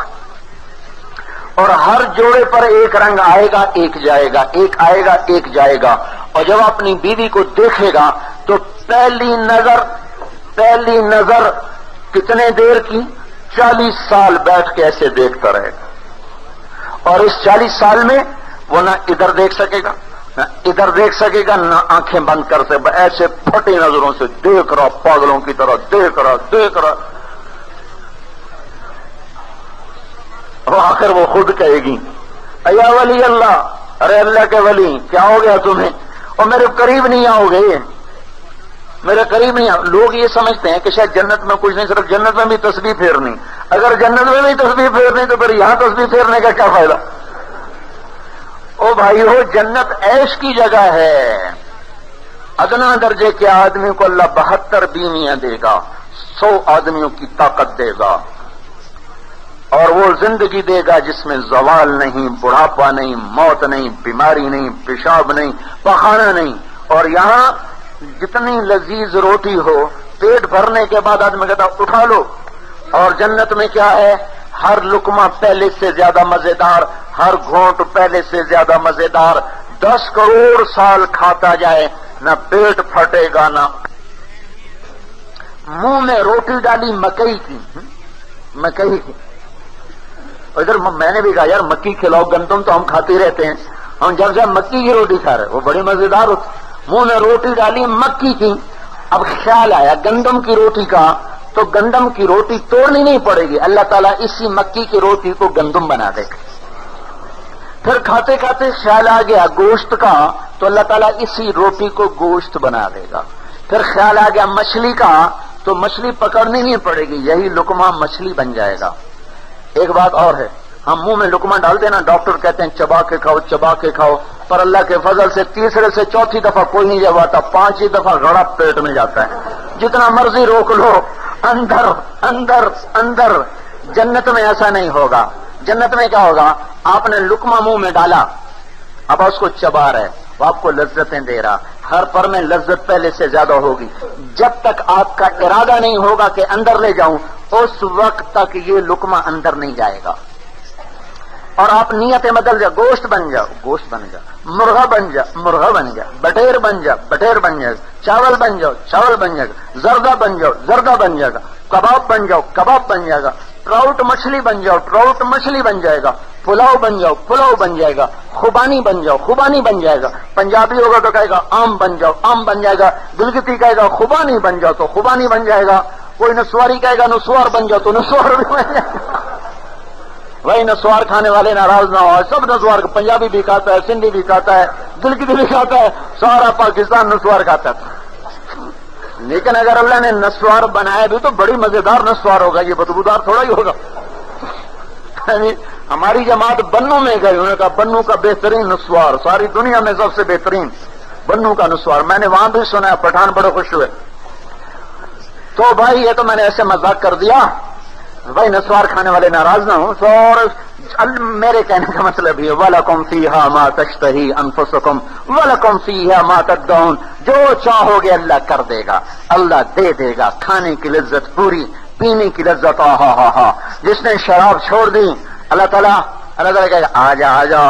اور ہر جوڑے پر ایک رنگ آئے گا ایک جائے گا، ایک آئے گا ایک جائے گا، اور جب اپنی بیوی کو دیکھے گا تو پہلی نظر کتنے دیر کی؟ 40 سال بیٹھ کے ایسے دیکھتا رہے گا، اور اس 40 سال میں وہ نہ ادھر دیکھ سکے گا نہ ادھر دیکھ سکے گا، نہ آنکھیں بند کر سکے، ایسے پھٹی نظروں سے دیکھ رہا، پاگلوں کی طرح دیکھ رہا۔ اور آخر وہ خود کہے گی ایا ولی اللہ، ارے اللہ کے ولی کیا ہو گیا تمہیں، اور میرے قریب نہیں آؤ گے، میرے قریب نہیں آؤ۔ لوگ یہ سمجھتے ہیں کہ شاید جنت میں کچھ نہیں، صرف جنت میں بھی تسبیح پھیرنی، اگر جنت میں بھی تسبیح پھیرنی تو پھر یہاں تسبیح پھیرنے کا کیا فائدہ؟ او بھائی ہو، جنت عیش کی جگہ ہے، ادنا درجے کے آدمی کو اللہ 72 بیویاں دے گا، 100 آدمیوں کی طاقت دے گا، اور وہ زندگی دے گا جس میں زوال نہیں، بڑھاپا نہیں، موت نہیں، بیماری نہیں، پیشاب نہیں، پخانہ نہیں۔ اور یہاں جتنی لذیذ روٹی ہو، پیٹ بھرنے کے بعد آدمی کہتا اٹھا لو، اور جنت میں کیا ہے، ہر لقمہ پہلے سے زیادہ مزیدار، ہر گھونٹ پہلے سے زیادہ مزیدار، 10 کروڑ سال کھاتا جائے نہ پیٹ پھٹے گا، نہ منہ میں روٹی ڈالی مکئی کی، مکئی کی، ادھر میں نے بھی کہا یار مکی کھلاؤ، گندم تو ہم کھاتے رہتے ہیں، ہم جب جب مکی کی روٹی کھا رہے وہ بڑی مزیدار ہوتی، منہ میں روٹی ڈالی مکی کی، اب خیال آیا گندم کی روٹی کا، تو گندم کی روٹی توڑنی نہیں پڑے گی، اللہ تعالیٰ اسی مکی کی روٹی کو گندم بنا دے گا۔ پھر کھاتے کھاتے خیال آ گیا گوشت کا، تو اللہ تعالیٰ اسی روٹی کو گوشت بنا دے گا۔ پھر خیال آ گیا مچھلی کا، تو مچھلی پکڑنی نہیں پڑے گی، یہی لقمہ مچھلی بن جائے گا۔ ایک بات اور ہے، ہم منہ میں لقمہ ڈالتے ہیں نا، ڈاکٹر کہتے ہیں چبا کے کھاؤ، چبا کے کھاؤ، پر اللہ کے فضل سے تیسرے سے چوتھی دفعہ کوئی نہیں چباتا، 5ہی دفعہ گڑا پیٹ میں جاتا ہے، جتنا مرضی روک لو، اندر اندر اندر۔ جنت میں ایسا نہیں ہوگا، جنت میں کیا ہوگا، آپ نے لقمہ منہ میں ڈالا، اب اس کو چبا رہے، وہ آپ کو لذتیں دے رہا، ہر پر میں لذت پہلے سے زیادہ ہوگی، جب تک آپ کا ارادہ نہیں ہوگا کہ اندر لے جاؤں، اس وقت تک یہ لقمہ اندر نہیں جائے گا۔ اور آپ نیتیں بدل جاؤ، گوشت بن جاؤ، گوشت بن جاؤ، مرغا بن جا، مرغا بن جا، بٹیر بن جا، بٹیر بن جائے گا، چاول بن جاؤ، چاول بن جائے گا، زردہ بن جاؤ، زردہ بن جائے گا، کباب بن جاؤ، کباب بن جائے گا، ٹراؤٹ مچھلی بن جاؤ، ٹراؤٹ مچھلی بن جائے گا، پلاؤ بن جاؤ، پلاؤ بن جائے گا، خوبانی بن جاؤ، خوبانی بن جائے گا۔ پنجابی ہوگا تو کہے گا آم بن جاؤ، آم بن جائے گا، گلگتی کہے گا خوبانی بن جاؤ تو خوبانی بن جائے گا، کوئی نسواری کہے گا نسوار بن جاؤ تو نسوار بھی بن جائے گا۔ وہی نسوار کھانے والے ناراض نہ ہو، سب نسوار، پنجابی بھی کھاتا ہے، سندھی بھی کھاتا ہے، گلگتی بھی کھاتا ہے، سارا پاکستان نسوار کھاتا ہے۔ لیکن اگر اللہ نے نسوار بنایا بھی تو بڑی مزیدار نسوار ہوگا، یہ بدبودار تھوڑا ہی ہوگا۔ ہماری جماعت بنو میں گئی، انہوں نے کہا بنو کا بہترین نسوار، ساری دنیا میں سب سے بہترین بنو کا نسوار، میں نے وہاں بھی سنا ہے، پٹھان بڑے خوش ہوئے۔ تو بھائی یہ تو میں نے ایسے مذاق کر دیا، بھائی نسوار کھانے والے ناراض نہ ہوں، اور میرے کہنے کا مطلب یہ وَلَكُمْ فِيهَا مَا تَشْتَهِي أَنفُسُكُمْ وَلَكُمْ فِيهَا مَا تَدَّعُونَ، جو چاہو گے اللہ کر دے گا، اللہ دے دے گا، کھانے کی لذت پوری، پینے کی لذت ہا ہا ہا۔ جس نے شراب چھوڑ دی، اللہ تعالیٰ کہے گا آ جا آ جا،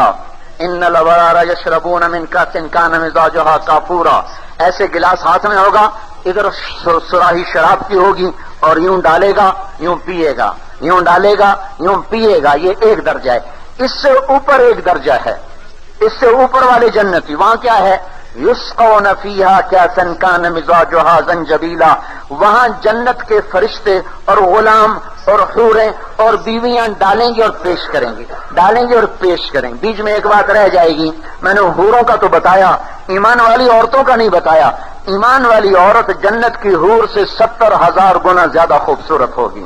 ان الابرار یشربون من کأس کان مزاجها کافورا، ایسے گلاس ہاتھ میں ہوگا، ادھر سراہی شراب کی ہوگی، اور یوں ڈالے گا یوں پیے گا، یوں ڈالے گا یوں پیے گا، یہ ایک درجہ ہے۔ اس سے اوپر ایک درجہ ہے، اس سے اوپر والے جنتی، وہاں کیا ہے، یسقون فیہا کأسا کان مزاجها زنجبیلا، وہاں جنت کے فرشتے اور غلام اور حوریں اور بیویاں ڈالیں گے اور پیش کریں گے، ڈالیں گے اور پیش کریں گے۔ بیچ میں ایک بات رہ جائے گی، میں نے حوروں کا تو بتایا، ایمان والی عورتوں کا نہیں بتایا۔ ایمان والی عورت جنت کی حور سے 70,000 گنا زیادہ خوبصورت ہوگی،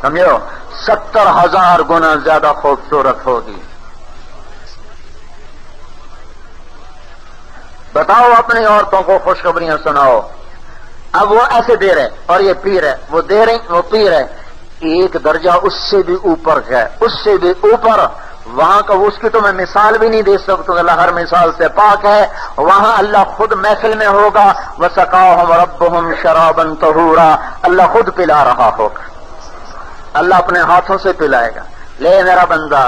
سمجھو، 70,000 گنا زیادہ خوبصورت ہوگی۔ بتاؤ اپنی عورتوں کو خوشخبریاں سناؤ۔ اب وہ ایسے دے رہے اور یہ پی رہے، وہ دے رہے وہ پی رہے، ایک درجہ اس سے بھی اوپر ہے، اس سے بھی اوپر، وہاں کا اس کی تو میں مثال بھی نہیں دے سکتا، اللہ ہر مثال سے پاک ہے۔ وہاں اللہ خود محفل میں ہوگا، وَسَقَاهُمْ رَبُّهُمْ شَرَابًا طَهُورًا، اللہ خود پلا رہا ہوگا، اللہ اپنے ہاتھوں سے پلائے گا۔ لے میرا بندہ،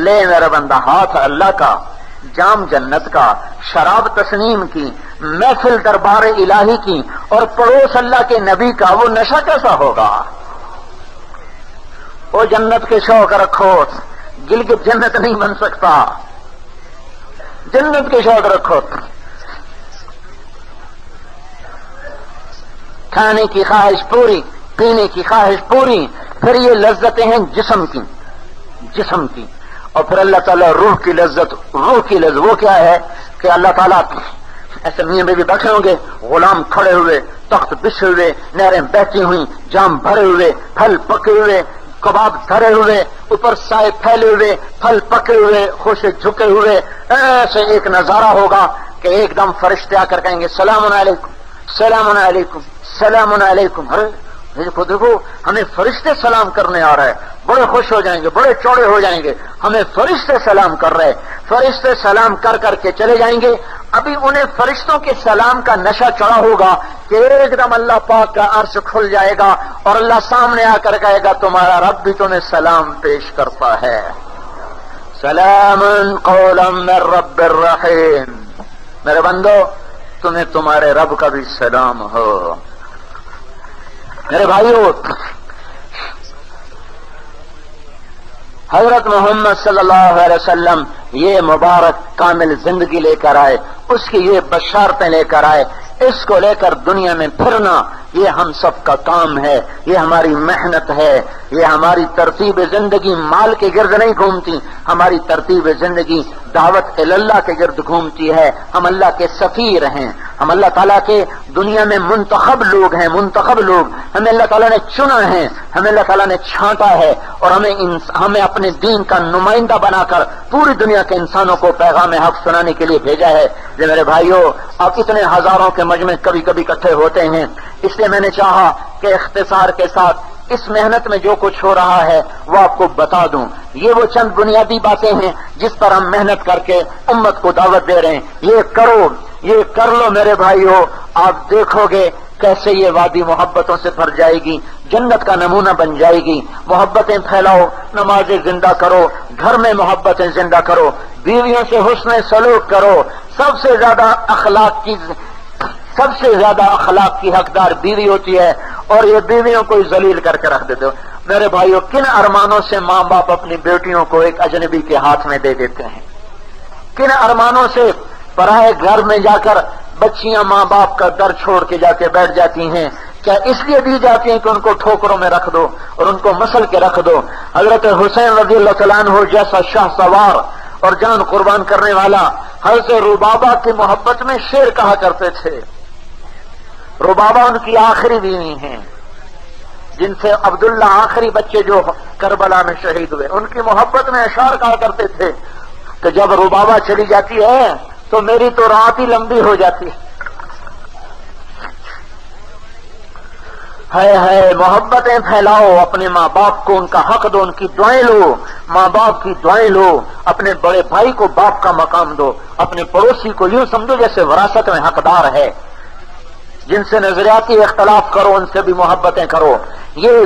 لے میرا بندہ، ہاتھ اللہ کا، جام جنت کا، شراب تسنیم کی، محفل دربار الہی کی، اور پڑوس اللہ کے نبی کا، وہ نشہ کیسا ہوگا؟ وہ جنت کے شوق رکھو، گلگت جنت نہیں بن سکتا، جنت کے شوق رکھو۔ کھانے کی خواہش پوری، پینے کی خواہش پوری، پھر یہ لذتیں ہیں جسم کی، جسم کی. اور پھر اللہ تعالیٰ روح کی لذت وہ کیا ہے کہ اللہ تعالیٰ ایسے میاں بیوی بیٹھے ہوں گے، غلام کھڑے ہوئے، تخت بچھے ہوئے، نہریں بہتی ہوئی، جام بھرے ہوئے، پھل پکے ہوئے، کباب دھرے ہوئے، اوپر سائے پھیلے ہوئے، پھل پکے ہوئے، خوشے جھکے ہوئے. ایسے ایک نظارہ ہوگا کہ ایک دم فرشتے آ کر کہیں گے سلام علیکم سلام علیکم سلام علیکم. ارے دیکھو ہمیں فرشتے سلام کرنے آ رہا ہے، بڑے خوش ہو جائیں گے، بڑے چوڑے ہو جائیں گے، ہمیں فرشتے سلام کر رہے. فرشتے سلام کر کر کے چلے جائیں گے. ابھی انہیں فرشتوں کے سلام کا نشہ چڑھا ہوگا کہ ایک دم اللہ پاک کا عرش کھل جائے گا اور اللہ سامنے آ کر کہے گا تمہارا رب بھی تمہیں سلام پیش کرتا ہے. سلام قولا من رب الرحیم. میرے بندو تمہیں تمہارے رب کا بھی سلام ہو. میرے بھائیو، حضرت محمد صلی اللہ علیہ وسلم یہ مبارک کامل زندگی لے کر آئے، اس کی یہ بشارتیں لے کر آئے. اس کو لے کر دنیا میں پھرنا یہ ہم سب کا کام ہے، یہ ہماری محنت ہے، یہ ہماری ترتیب زندگی مال کے گرد نہیں گھومتی، ہماری ترتیب زندگی دعوت اللہ کے گرد گھومتی ہے. ہم اللہ کے سفیر ہیں، ہم اللہ تعالیٰ کے دنیا میں منتخب لوگ ہیں. منتخب لوگ ہمیں اللہ تعالیٰ نے چنا ہے، ہمیں اللہ تعالیٰ نے چھانٹا ہے اور ہمیں اپنے دین کا نمائندہ بنا کر پوری دنیا کے انسانوں کو پیغام حق سنانے کے لیے بھیجا ہے. جو میرے بھائیوں، آپ اتنے ہزاروں کے مجمع کبھی کبھی اکٹھے ہوتے ہیں، اس لیے میں نے چاہا کہ اختصار کے ساتھ اس محنت میں جو کچھ ہو رہا ہے وہ آپ کو بتا دوں. یہ وہ چند بنیادی باتیں ہیں جس پر ہم محنت کر کے امت کو دعوت دے رہے ہیں. یہ کرو، یہ کر لو میرے بھائیو، آپ دیکھو گے کیسے یہ وادی محبتوں سے بھر جائے گی، جنت کا نمونہ بن جائے گی. محبتیں پھیلاؤ، نمازیں زندہ کرو، گھر میں محبتیں زندہ کرو، بیویوں سے حسن سلوک کرو. سب سے زیادہ اخلاق کی حقدار بیوی ہوتی ہے اور یہ بیویوں کو ذلیل کر کے رکھ دیتے ہو. میرے بھائیو، کن ارمانوں سے ماں باپ اپنی بیٹیوں کو ایک اجنبی کے ہاتھ میں دے دیتے ہیں؟ کن ارمانوں سے پرائے گھر میں جا کر بچیاں ماں باپ کا در چھوڑ کے جا کے بیٹھ جاتی ہیں؟ کیا اس لیے دی جاتی ہیں کہ ان کو ٹھوکروں میں رکھ دو اور ان کو مسل کے رکھ دو؟ حضرت حسین رضی اللہ تعالیٰ عنہ جیسا شاہ سوار اور جان قربان کرنے والا حضرت ربابہ کی محبت میں شعر کہا کرتے تھے. ربابہ ان کی آخری بیوی ہیں جن سے عبداللہ آخری بچے جو کربلا میں شہید ہوئے، ان کی محبت میں اشعار کہا کرتے تھے کہ جب ربابہ چلی جاتی ہے تو میری تو رات ہی لمبی ہو جاتی ہے. ہے محبتیں پھیلاؤ، اپنے ماں باپ کو ان کا حق دو، ان کی دعائیں لو، ماں باپ کی دعائیں لو، اپنے بڑے بھائی کو باپ کا مقام دو، اپنے پڑوسی کو یوں سمجھو جیسے وراثت میں حقدار ہے. جن سے نظریاتی اختلاف کرو ان سے بھی محبتیں کرو. یہ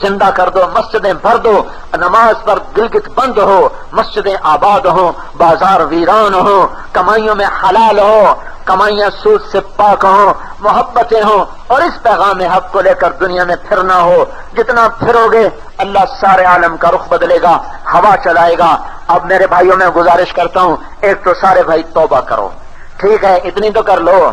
زندہ کر دو، مسجدیں بھر دو، نماز پر گلگت بند ہو، مسجدیں آباد ہوں، بازار ویران ہو، کمائیوں میں حلال ہو، کمائیاں سود سے پاک ہوں، محبتیں ہوں اور اس پیغام حق کو لے کر دنیا میں پھرنا ہو. جتنا پھرو گے اللہ سارے عالم کا رخ بدلے گا، ہوا چلائے گا. اب میرے بھائیوں میں گزارش کرتا ہوں، ایک تو سارے بھائی توبہ کرو، ٹھیک ہے، اتنی تو کر لو.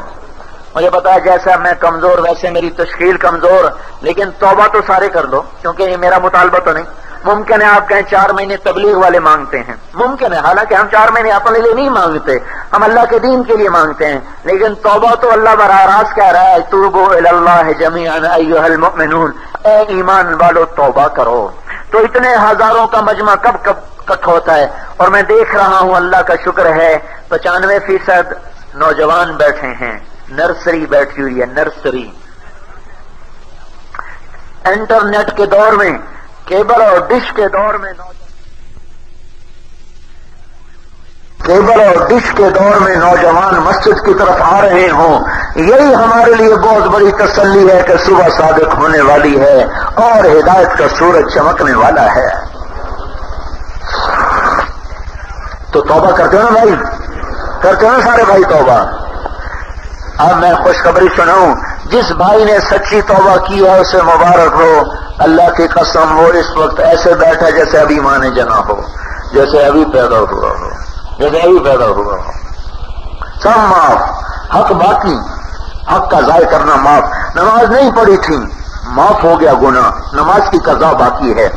مجھے پتا ہے جیسا میں کمزور ویسے میری تشکیل کمزور، لیکن توبہ تو سارے کر لو کیونکہ یہ میرا مطالبہ تو نہیں. ممکن ہے آپ کہیں 4 مہینے تبلیغ والے مانگتے ہیں، ممکن ہے، حالانکہ ہم 4 مہینے اپنے لیے نہیں مانگتے، ہم اللہ کے دین کے لیے مانگتے ہیں. لیکن توبہ تو اللہ براہ راست کہہ رہا ہے توبوا الی اللہ جمیعا ایھا المؤمنون، اے ایمان والو توبہ کرو. تو اتنے ہزاروں کا مجمع کب اکٹھا ہوتا ہے اور میں دیکھ رہا ہوں اللہ کا شکر ہے 95% نوجوان بیٹھے ہیں. نرسری بیٹھی ہوئی ہے، نرسری. انٹرنیٹ کے دور میں، کیبل اور ڈش کے دور میں نوجوان مسجد کی طرف آ رہے ہوں، یہی ہمارے لیے بہت بڑی تسلی ہے کہ صبح صادق ہونے والی ہے اور ہدایت کا سورج چمکنے والا ہے. تو توبہ کرتے ہو نا بھائی، کرتے ہو نا سارے بھائی توبہ. اب میں خوشخبری سناؤں، جس بھائی نے سچی توبہ کی ہے اسے مبارک ہو. اللہ کی قسم وہ اس وقت ایسے بیٹھا جیسے ابھی ماں نے جنا ہو، جیسے ابھی پیدا ہوا ہو. سب معاف، حق باقی، حق کا ضائع کرنا معاف. نماز نہیں پڑھی تھی، معاف ہو گیا گناہ، نماز کی قضا باقی ہے.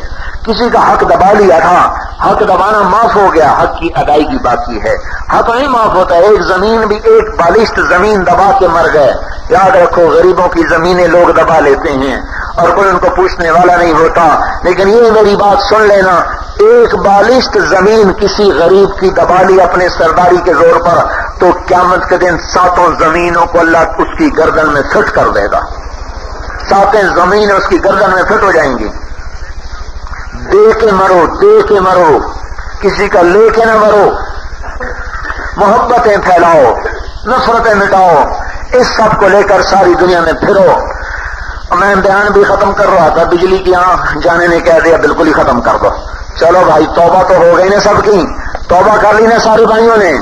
کسی کا حق دبا لیا تھا، حق دبانا معاف ہو گیا، حق کی ادائیگی باقی ہے، حق نہیں معاف ہوتا۔ ایک زمین بھی، ایک بالشت زمین دبا کے مر گئے، یاد رکھو غریبوں کی زمینیں لوگ دبا لیتے ہیں اور کوئی ان کو پوچھنے والا نہیں ہوتا، لیکن یہ میری بات سن لینا، ایک بالشت زمین کسی غریب کی دبا لی اپنے سرداری کے زور پر تو قیامت کے دن 7 زمینوں کو اللہ اس کی گردن میں فٹ کر دے گا، 7 زمینیں اس کی گردن میں فٹ ہو جائیں گی۔ دے کے مرو، دے کے مرو، کسی کا لے کے نہ مرو، محبتیں پھیلاؤ، نفرتیں مٹاؤ، اس سب کو لے کر ساری دنیا میں پھرو۔ میں امتحان بھی ختم کر رہا تھا، بجلی کی یہاں جانے نے کہہ دیا بالکل ہی ختم کر دو۔ چلو بھائی توبہ تو ہو گئی نا، سب کی توبہ کر لی نا سارے بھائیوں نے،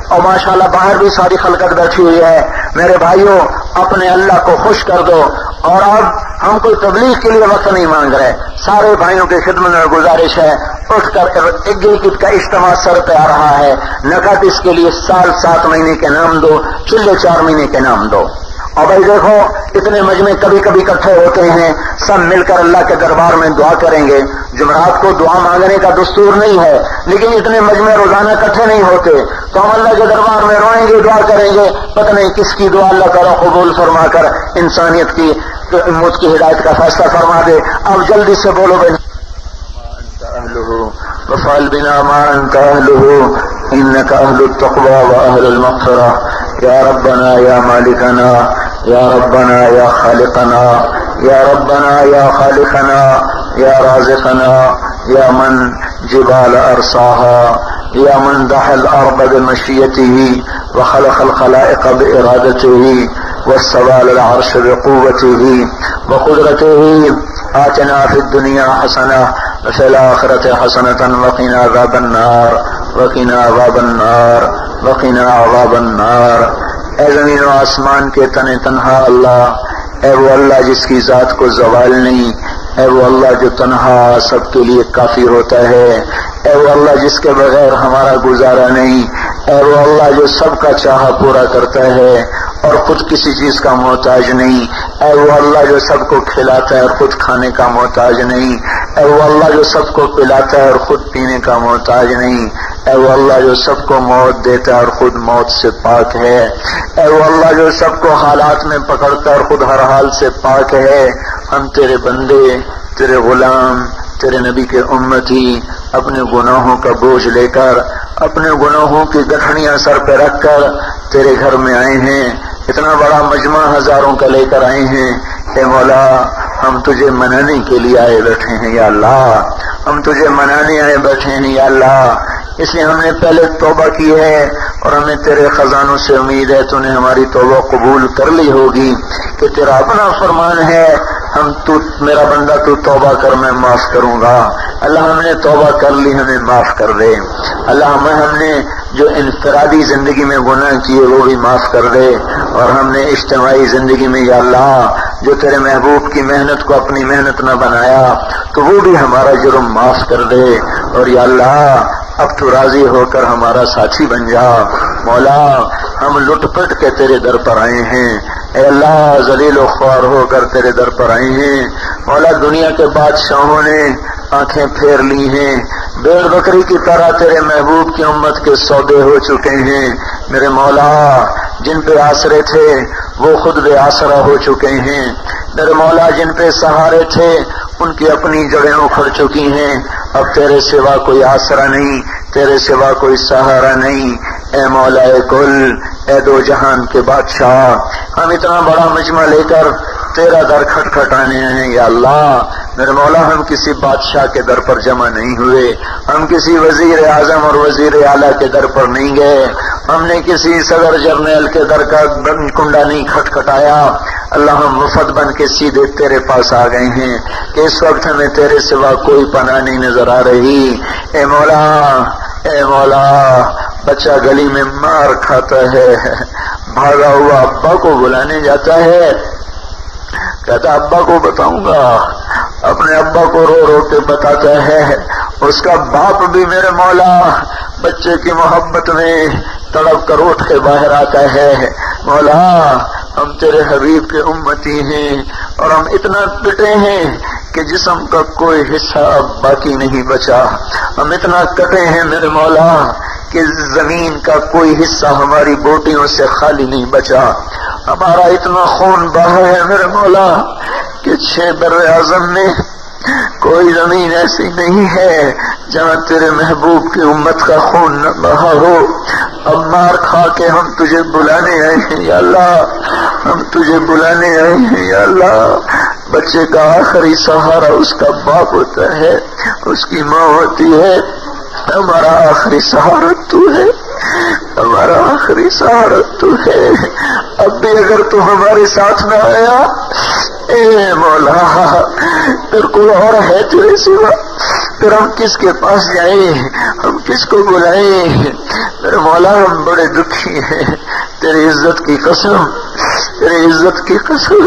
اور ماشاءاللہ باہر بھی ساری خلقت بیٹھی ہوئی ہے۔ میرے بھائیوں اپنے اللہ کو خوش کر دو، اور اب ہم کوئی تبلیغ کے لیے وقت نہیں مانگ رہے، سارے بھائیوں کی خدمت میں گزارش ہے، اٹھ کر ایک کا اجتماع سر پہ آ رہا ہے، نکات اس کے لیے سال 7 مہینے کے نام دو، چلے 4 مہینے کے نام دو۔ اور بھائی دیکھو اتنے مجمع کبھی کبھی اکٹھے ہوتے ہیں، سب مل کر اللہ کے دربار میں دعا کریں گے۔ جمعرات کو دعا مانگنے کا دستور نہیں ہے، لیکن اتنے مجمع روزانہ اکٹھے نہیں ہوتے، تو ہم اللہ کے دربار میں روئیں گے، دعا کریں گے، پتہ نہیں کس کی دعا اللہ تعالیٰ قبول فرما کر انسانیت کی امت کی ہدایت کا فیصلہ فرما دے۔ اب جلدی سے بولو بھائی، وفعل بنا ما انت اهله انك اهل التقوى واهل المغفرة يا ربنا يا مالكنا يا ربنا يا خالقنا يا ربنا يا خالقنا يا رازقنا يا من جبال ارساها يا من دحى الارض بمشيته وخلق الخلائق بارادته واستوى على العرش بقوته وقدرته آتنا في الدنيا حسنة وفي الآخرة حسنة وقنا عذاب النار وقنا عذاب النار وقنا عذاب النار۔ اے زمین و آسمان کے تن تنہا اللہ، اے وہ اللہ جس کی ذات کو زوال نہیں، اے وہ اللہ جو تنہا سب کے لیے کافی ہوتا ہے، اے وہ اللہ جس کے بغیر ہمارا گزارا نہیں، اے وہ اللہ جو سب کا چاہا پورا کرتا ہے اور خود کسی چیز کا محتاج نہیں، اے وہ اللہ جو سب کو کھلاتا ہے اور خود کھانے کا محتاج نہیں، اے وہ اللہ جو سب کو پلاتا ہے اور خود پینے کا محتاج نہیں، اے وہ اللہ جو سب کو موت دیتا ہے اور خود موت سے پاک ہے، اے وہ اللہ جو سب کو حالات میں پکڑتا ہے اور خود ہر حال سے پاک ہے۔ ہم تیرے بندے، تیرے غلام، تیرے نبی کے امتی اپنے گناہوں کا بوجھ لے کر، اپنے گناہوں کی گٹھڑیاں سر پہ رکھ کر تیرے گھر میں آئے ہیں، اتنا بڑا مجمع ہزاروں کا لے کر آئے ہیں۔ اے مولا ہم تجھے منانے کے لیے آئے بیٹھے ہیں یا اللہ، ہم تجھے منانے آئے بیٹھے ہیں یا اللہ، اس لیے ہم نے پہلے توبہ کی ہے اور ہمیں تیرے خزانوں سے امید ہے تو نے ہماری توبہ قبول کر لی ہوگی، کہ تیرا اپنا فرمان ہے ہم تو میرا بندہ تو توبہ کر میں معاف کروں گا۔ اللہ ہم نے توبہ کر لی، ہمیں معاف کر دے۔ اللہ ہم نے جو انفرادی زندگی میں گناہ کیے وہ بھی معاف کر دے، اور ہم نے اجتماعی زندگی میں یا اللہ جو تیرے محبوب کی محنت کو اپنی محنت نہ بنایا تو وہ بھی ہمارا جرم معاف کر دے، اور یا اللہ اب تو راضی ہو کر ہمارا ساتھی بن جا۔ مولا ہم لٹ پٹ کے تیرے در پر آئے ہیں، اے اللہ ذلیل و خوار ہو کر تیرے در پر آئے ہیں۔ مولا دنیا کے بادشاہوں نے آنکھیں پھیر لی ہیں، بھیڑ بکری کی طرح تیرے محبوب کی امت کے سودے ہو چکے ہیں۔ میرے مولا جن پہ آسرے تھے وہ خود بے آسرا ہو چکے ہیں، میرے مولا جن پہ سہارے تھے ان کی اپنی جڑیں اکھڑ چکی ہیں، اب تیرے سوا کوئی آسرا نہیں، تیرے سوا کوئی سہارا نہیں۔ اے مولا کل، اے دو جہان کے بادشاہ، ہم اتنا بڑا مجمع لے کر تیرا در کھٹکھٹانے ہیں یا اللہ۔ میرے مولا ہم کسی بادشاہ کے در پر جمع نہیں ہوئے، ہم کسی وزیر اعظم اور وزیر اعلیٰ کے در پر نہیں گئے، ہم نے کسی صدر جرنیل کے در کا کنڈا نہیں کھٹکھٹایا۔ اللہ ہم وفد بن کے سیدھے تیرے پاس آ گئے ہیں کہ اس وقت ہمیں تیرے سوا کوئی پناہ نہیں نظر آ رہی۔ اے مولا، اے مولا، بچہ گلی میں مار کھاتا ہے، بھاگا ہوا ابا کو بلانے جاتا ہے، کہتا ابا کو بتاؤں گا، اپنے ابا کو رو رو کے بتاتا ہے، اس کا باپ بھی میرے مولا بچے کی محبت میں تڑپ کر اٹھ کے باہر آتا ہے۔ مولا ہم تیرے حبیب کے امتی ہیں اور ہم اتنا پٹے ہیں کہ جسم کا کوئی حصہ اب باقی نہیں بچا. ہم اتنا کٹے ہیں میرے مولا کہ زمین کا کوئی حصہ ہماری بوٹیوں سے خالی نہیں بچا. ہمارا اتنا خون بہا ہے میرے مولا کہ 6 بر اعظم میں کوئی زمین ایسی نہیں ہے جہاں تیرے محبوب کی امت کا خون نہ بہا ہو. اب مار کھا کے ہم تجھے بلانے آئے ہیں یا اللہ, ہم تجھے بلانے آئے ہیں یا اللہ. بچے کا آخری سہارا اس کا باپ ہوتا ہے, اس کی ماں ہوتی ہے. ہمارا آخری سہارا تو ہے, ہمارا آخری سہارا تو ہے. اب بھی اگر تو ہمارے ساتھ نہ آیا اے مولا پھر کوئی اور ہے تیرے سوا, پھر ہم کس کے پاس جائیں, ہم کس کو بلائیں. میرے مولا ہم بڑے دکھی ہیں, تیری عزت کی قسم, تیری عزت کی قسم.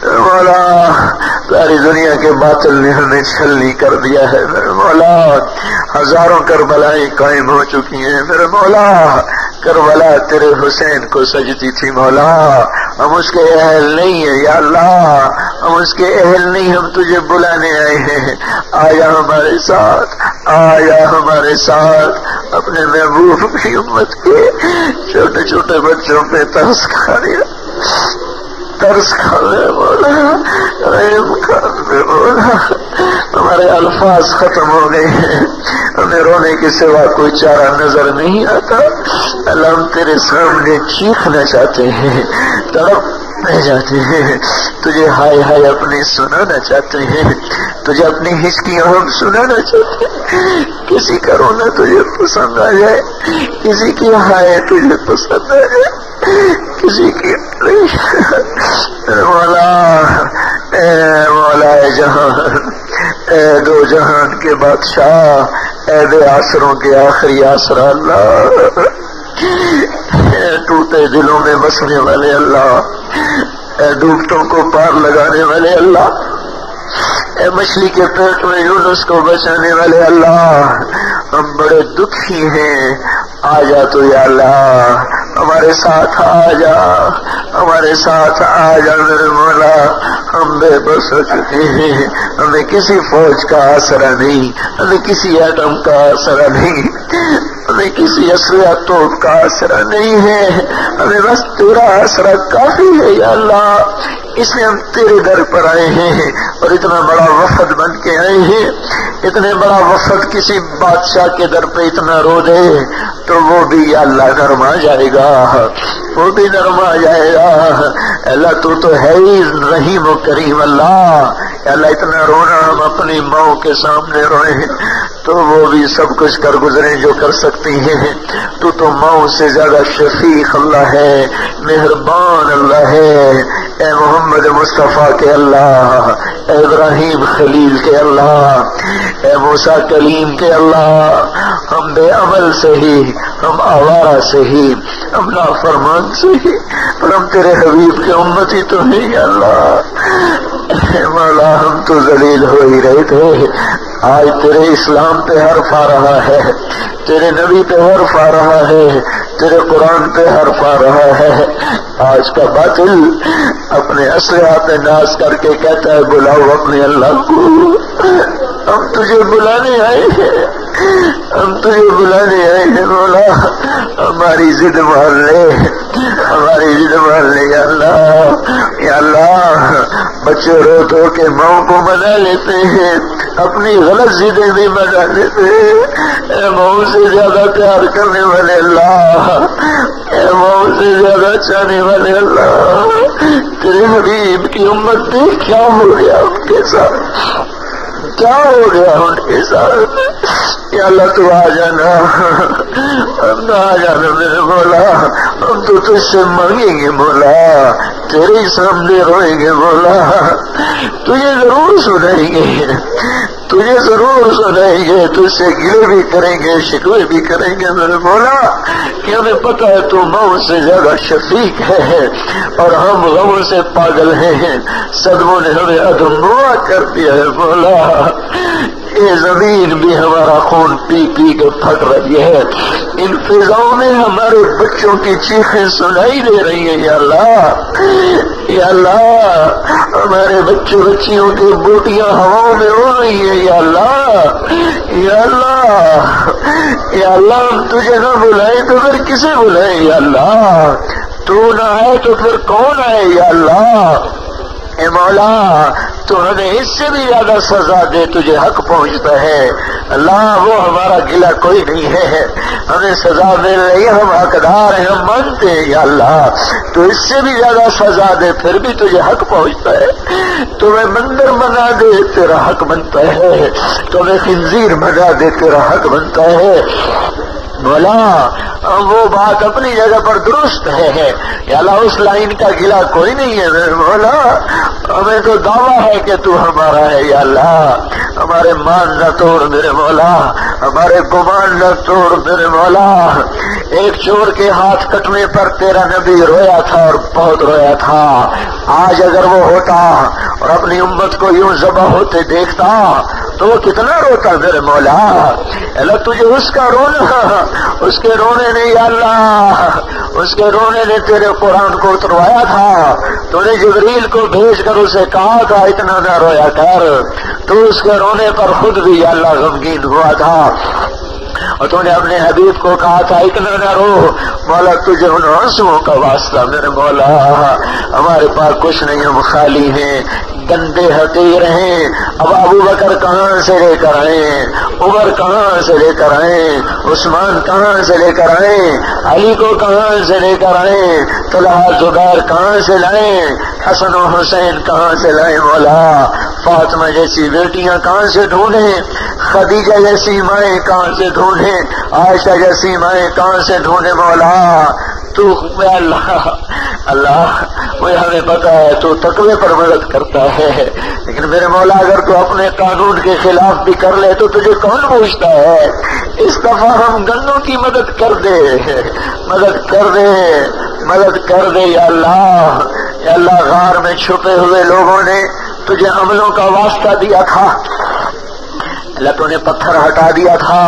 مولا ساری دنیا کے باطل نے ہمیں چھلنی کر دیا ہے میرے مولا. ہزاروں کربلائیں قائم ہو چکی ہیں میرے مولا. کربلا تیرے حسین کو سجدی تھی مولا, ہم اس کے اہل نہیں ہیں یا اللہ, ہم اس کے اہل نہیں, ہم تجھے بلانے آئے ہیں. آیا ہمارے ساتھ, آیا ہمارے ساتھ. اپنے محبوب کی امت کے چھوٹے چھوٹے بچوں پہ ترس کھا رہا, ترس کھا رہے مولا, رحم کر دے مولا. ہمارے الفاظ ختم ہو گئے ہیں, ہمیں رونے کے سوا کوئی چارہ نظر نہیں آتا. اللہ ہم تیرے سامنے چیخنا چاہتے ہیں, تڑپنے جاتے ہیں, تجھے ہائے ہائے اپنے سنانا چاہتے ہیں, تجھے اپنی ہچکیاں ہم سنانا چاہتے ہیں. کسی کا رونا تجھے پسند آ جائے, کسی کی ہائے تجھے پسند آ جائے, کسی کی مولا. اے مولا جہان, اے دو جہان کے بادشاہ, اے بے آسروں کے آخری آسرا اللہ, اے ٹوٹے دلوں میں بسنے والے اللہ, اے ڈوبتوں کو پار لگانے والے اللہ, اے مچھلی کے پیٹ میں یونس کو بچانے والے اللہ. ہم بڑے دکھی ہیں, آ جا تو یا اللہ, ہمارے ساتھ آ جا, ہمارے ساتھ آ جا میرے مولا. ہم بے بس ہو چکے ہیں, ہمیں کسی فوج کا آسرا نہیں, ہمیں کسی ایٹم کا آسرا نہیں, ہمیں کسی اسلحہ توپ کا آسرا نہیں ہے, ہمیں بس تیرا آسرا کافی ہے یا اللہ. اس لیے ہم تیرے در پر آئے ہیں اور اتنا بڑا وفد بن کے آئے ہیں. اتنے بڑا وفد کسی بادشاہ کے در پہ اتنا رو دے تو وہ بھی یا اللہ نرم آ جائے گا, وہ بھی نرم آ جائے گا. اللہ تو ہے ہی رحیم و کریم اللہ. اللہ اتنا رونا ہم اپنی ماں کے سامنے روئے تو وہ بھی سب کچھ کر گزرے جو کر سکتی ہیں. تو ماں سے زیادہ شفیق اللہ ہے, مہربان اللہ ہے. اے محمد مصطفیٰ کے اللہ, اے ابراہیم خلیل کے اللہ, اے موسیٰ کلیم کے اللہ. ہم بے عمل سے ہی, ہم آوارہ سے ہی, ہم نافرمان سے ہی, پر ہم تیرے حبیب کے امتی تو ہیں یا اللہ. اے مولا ہم تو ذلیل ہو ہی رہے تھے, آج تیرے اسلام پہ حرف آ رہا ہے, تیرے نبی پہ حرف آ رہا ہے, تیرے قرآن پہ حرف آ رہا ہے. آج کا باطل اپنے اسلحہ پہ ناز کر کے کہتا ہے بلاؤ اپنے اللہ کو. ہم تجھے بلانے آئے ہیں, ہم تجھے بلانے آئے ہیں مولا. ہماری ضد مان لے, ہماری ضد مان لے یا اللہ. یا اللہ بچے رو دھو کے ماں کو منا لیتے ہیں, اپنی غلط ضدیں بھی منا لیتے ہیں. اے ماں سے زیادہ پیار کرنے والے اللہ, اے ماں سے زیادہ چاہنے والے اللہ. تیرے حبیب کی امت دیکھ کیا ہو گیا ان کے ساتھ, کیا ہو گیا ان کے ساتھ. یا اللہ تو آ جانا, ہم آ جانا میرے مولا. ہم تو تجھ سے مانگیں گے مولا, تیرے سامنے روئیں گے مولا. تجھے ضرور سنائیں گے, تجھے ضرور سنائیں گے, تجھ سے گلے بھی کریں گے, شکوے بھی کریں گے میرے مولا. کہ ہمیں پتہ ہے تو ماں سے زیادہ شفیق ہے اور ہم غموں سے پاگل ہیں. صدموں نے ہمیں ادموا کر دیا ہے مولا. یہ زمین بھی ہمارا خون پی پی کے پھٹ رہی ہے، ان فضاؤں میں ہمارے بچوں کی چیخیں سنائی دے رہی ہیں یا اللہ، یا اللہ ہمارے بچوں بچیوں کی بوٹیاں ہواؤں میں اڑ رہی ہیں یا اللہ، یا اللہ، یا اللہ ہم تجھے نہ بلائیں تو پھر کسے بلائیں یا اللہ، تو نہ آئے تو پھر کون آئے یا اللہ، اے مولا تو ہمیں اس سے بھی زیادہ سزا دے، تجھے حق پہنچتا ہے اللہ، وہ ہمارا گلہ کوئی نہیں ہے، ہمیں سزا مل رہی ہے، ہم حقدار ہیں، ہم مانتے ہیں یا اللہ، تو اس سے بھی زیادہ سزا دے پھر بھی تجھے حق پہنچتا ہے، تمہیں مندر بنا دے تیرا حق بنتا ہے، تمہیں خنزیر بنا دے تیرا حق بنتا ہے مولا، وہ بات اپنی جگہ پر درست ہے یا اللہ، اس لائن کا گلہ کوئی نہیں ہے میرے مولا، ہمیں تو دعویٰ ہے کہ تو ہمارا ہے یا اللہ، ہمارے مان نہ توڑ میرے مولا، ہمارے گمان نہ توڑ میرے مولا، ایک چور کے ہاتھ کٹنے پر تیرا نبی رویا تھا اور بہت رویا تھا، آج اگر وہ ہوتا اور اپنی امت کو یوں ذبح ہوتے دیکھتا تو وہ کتنا روتا میرے مولا، اللہ تجھے اس کا رونا، اس کے رونے نے یا اللہ، اس کے رونے نے تیرے قرآن کو اتروایا تھا، تو نے جبریل کو بھیج کر اسے کہا تھا اتنا نہ رویا کر، تو اس کے رونے پر خود بھی یا اللہ غمگین ہوا تھا، اور تو نے اپنے حبیب کو کہا تھا اتنا نہ رو مولا، تجھے ان آنسوؤں کا واسطہ میرے مولا، ہمارے پاس کچھ نہیں، ہم خالی ہیں، گندے حقیر ہیں، اب ابو بکر کہاں سے لے کر آئیں، عمر کہاں سے لے کر آئیں، عثمان کہاں سے لے کر آئیں، علی کو کہاں سے لے کر آئیں، طلحہ زبیر کہاں سے لائیں، حسن و حسین کہاں سے لائیں مولا، فاطمہ جیسی بیٹیاں کہاں سے ڈھونڈیں، خدیجہ جیسی مائیں کہاں سے ڈھونڈیں، عائشہ جیسی مائیں کہاں سے ڈھونڈیں مولا، تو اللہ اللہ مجھے ہمیں پتا ہے تو تقوی پر مدد کرتا ہے، لیکن میرے مولا اگر تو اپنے قانون کے خلاف بھی کر لے تو تجھے کون پوچھتا ہے، اس دفعہ ہم گنوں کی مدد کر دے، مدد کر دے، مدد کر دے یا اللہ، یا اللہ غار میں چھپے ہوئے لوگوں نے تجھے عملوں کا واسطہ دیا تھا، اللہ تو نے پتھر ہٹا دیا تھا،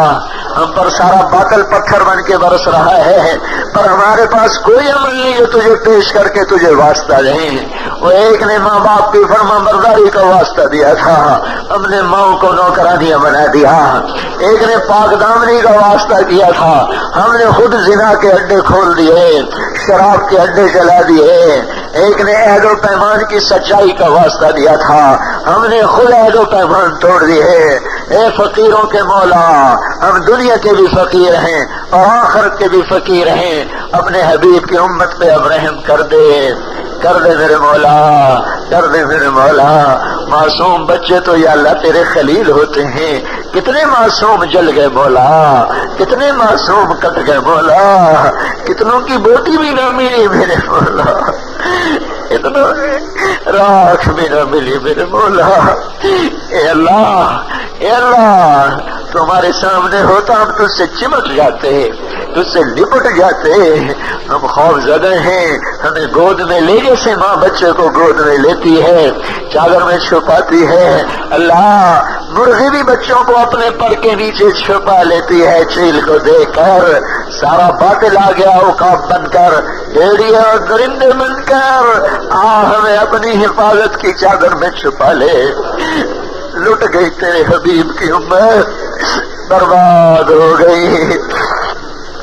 ہم پر سارا باطل پتھر بن کے برس رہا ہے، پر ہمارے پاس کوئی عمل نہیں جو تجھے پیش کر کے تجھے واسطہ دیں، وہ ایک نے ماں باپ کی فرما برداری کا واسطہ دیا تھا، ہم نے ماؤں کو نوکرانیاں بنا دیا، ایک نے پاک دامنی کا واسطہ کیا تھا، ہم نے خود زنا کے اڈے کھول دیے، شراب کے اڈے چلا دیے، ایک نے عہد و پیمان کی سچائی کا واسطہ دیا تھا، ہم نے خود عہد و پیمان توڑ دیے، اے فقیروں کے مولا، ہم دنیا کے بھی فقیر ہیں اور آخرت کے بھی فقیر ہیں، اپنے حبیب کی امت پہ اب رحم کر دے، کر دے میرے مولا، کر دے میرے مولا، معصوم بچے تو یا اللہ تیرے خلیل ہوتے ہیں، کتنے معصوم جل گئے مولا، کتنے معصوم کٹ گئے مولا، کتنوں کی بوٹی بھی نہ ملی میرے مولا، اتنا راکھ بھی نہ ملی میرے مولا، اے اللہ، اے اللہ تمہارے سامنے ہوتا ہم تجھ سے چمٹ جاتے، تجھ سے لپٹ جاتے، ہم خوف زدہ ہیں، ہمیں گود میں لے جیسے ماں بچے کو گود میں لیتی ہے، چادر میں چھپاتی ہے، اللہ مرغی بھی بچوں کو اپنے پر کے نیچے چھپا لیتی ہے، چیل کو دیکھ کر سارا باطل آ گیا عقاب بن کر، بھیڑیا اور درندے بن کر ہمیں اپنی حفاظت کی چادر میں چھپا لے، لٹ گئی تیرے حبیب کی امت، برباد ہو گئی،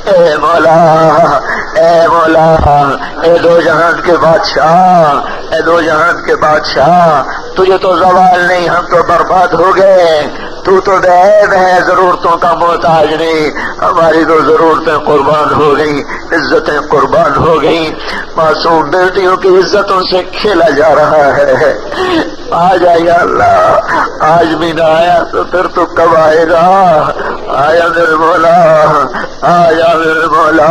اے مولا، اے مولا، اے دو جہان کے بادشاہ، اے دو جہان کے بادشاہ، تجھے تو زوال نہیں، ہم تو برباد ہو گئے، تو بے عیب ہے، ضرورتوں کا محتاج نہیں، ہماری تو ضرورتیں قربان ہو گئی، عزتیں قربان ہو گئی، معصوم بیٹیوں کی عزتوں سے کھیلا جا رہا ہے، آ جا یا اللہ، آج بھی نہ آیا تو پھر تو کب آئے گا، آیا میرے مولا، آیا میرے مولا،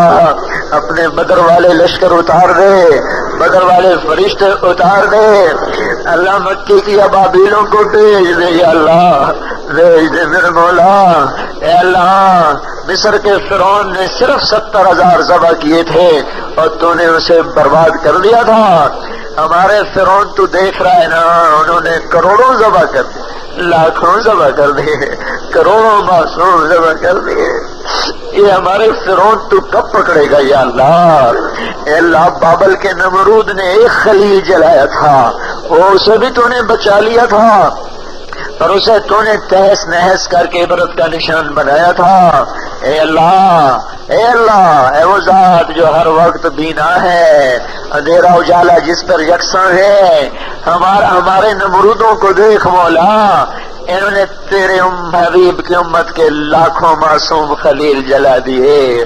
اپنے بدر والے لشکر اتار دے، بدر والے فرشتے اتار دے، اللہ مکی کی ابابیلوں کو بھیج دے یا اللہ، بھیج دے میرے مولا، اے اللہ مصر کے فرعون نے صرف 70,000 ذبح کیے تھے اور تو نے اسے برباد کر دیا تھا، ہمارے فرعون تو دیکھ رہا ہے نا، انہوں نے کروڑوں ذبح کر دی، لاکھوں ذبح کر دیے، کروڑوں معصوم ذبح کر دیے، یہ ہمارے فرعون تو کب پکڑے گا یا اللہ؟ اے اللہ، بابل کے نمرود نے ایک خلیل جلایا تھا، وہ اسے بھی تو نے بچا لیا تھا، اور اسے تو نے تہس نہس کر کے عبرت کا نشان بنایا تھا۔ اے اللہ، اے اللہ، اے وہ ذات جو ہر وقت بینا ہے، اندھیرا اجالا جس پر یکساں ہے، ہمارے نمرودوں کو دیکھ مولا، انہوں نے تیرے حبیب کی امت کے لاکھوں معصوم خلیل جلا دیے،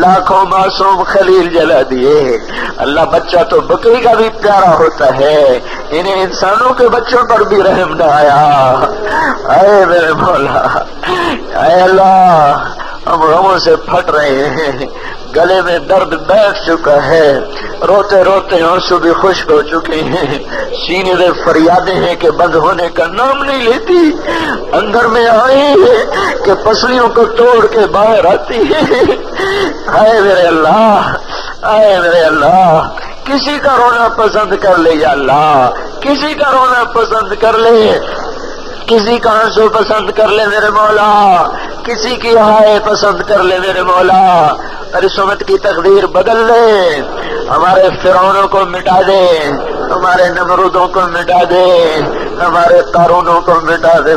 لاکھوں معصوم خلیل جلا دیے۔ اللہ، بچہ تو بکری کا بھی پیارا ہوتا ہے، انہیں انسانوں کے بچوں پر بھی رحم نہ آیا۔ اے میرے مولا، اے اللہ، ہم غموں سے پھٹ رہے ہیں، گلے میں درد بیٹھ چکا ہے، روتے روتے آنسو بھی خشک ہو چکے ہیں، سینے میں فریادیں ہیں کہ بند ہونے کا نام نہیں لیتی، اندر میں آئی ہے کہ پسلیوں کو توڑ کے باہر آتی ہے۔ اے میرے اللہ، اے میرے اللہ، کسی کا رونا پسند کر لے یا اللہ، کسی کا رونا پسند کر لے، کسی کا آنسو پسند کر لے میرے مولا، کسی کی ہائے پسند کر لے میرے مولا، اس امت کی تقدیر بدل دے، ہمارے فرعونوں کو مٹا دے، ہمارے نمرودوں کو مٹا دے، ہمارے قارونوں کو مٹا دے۔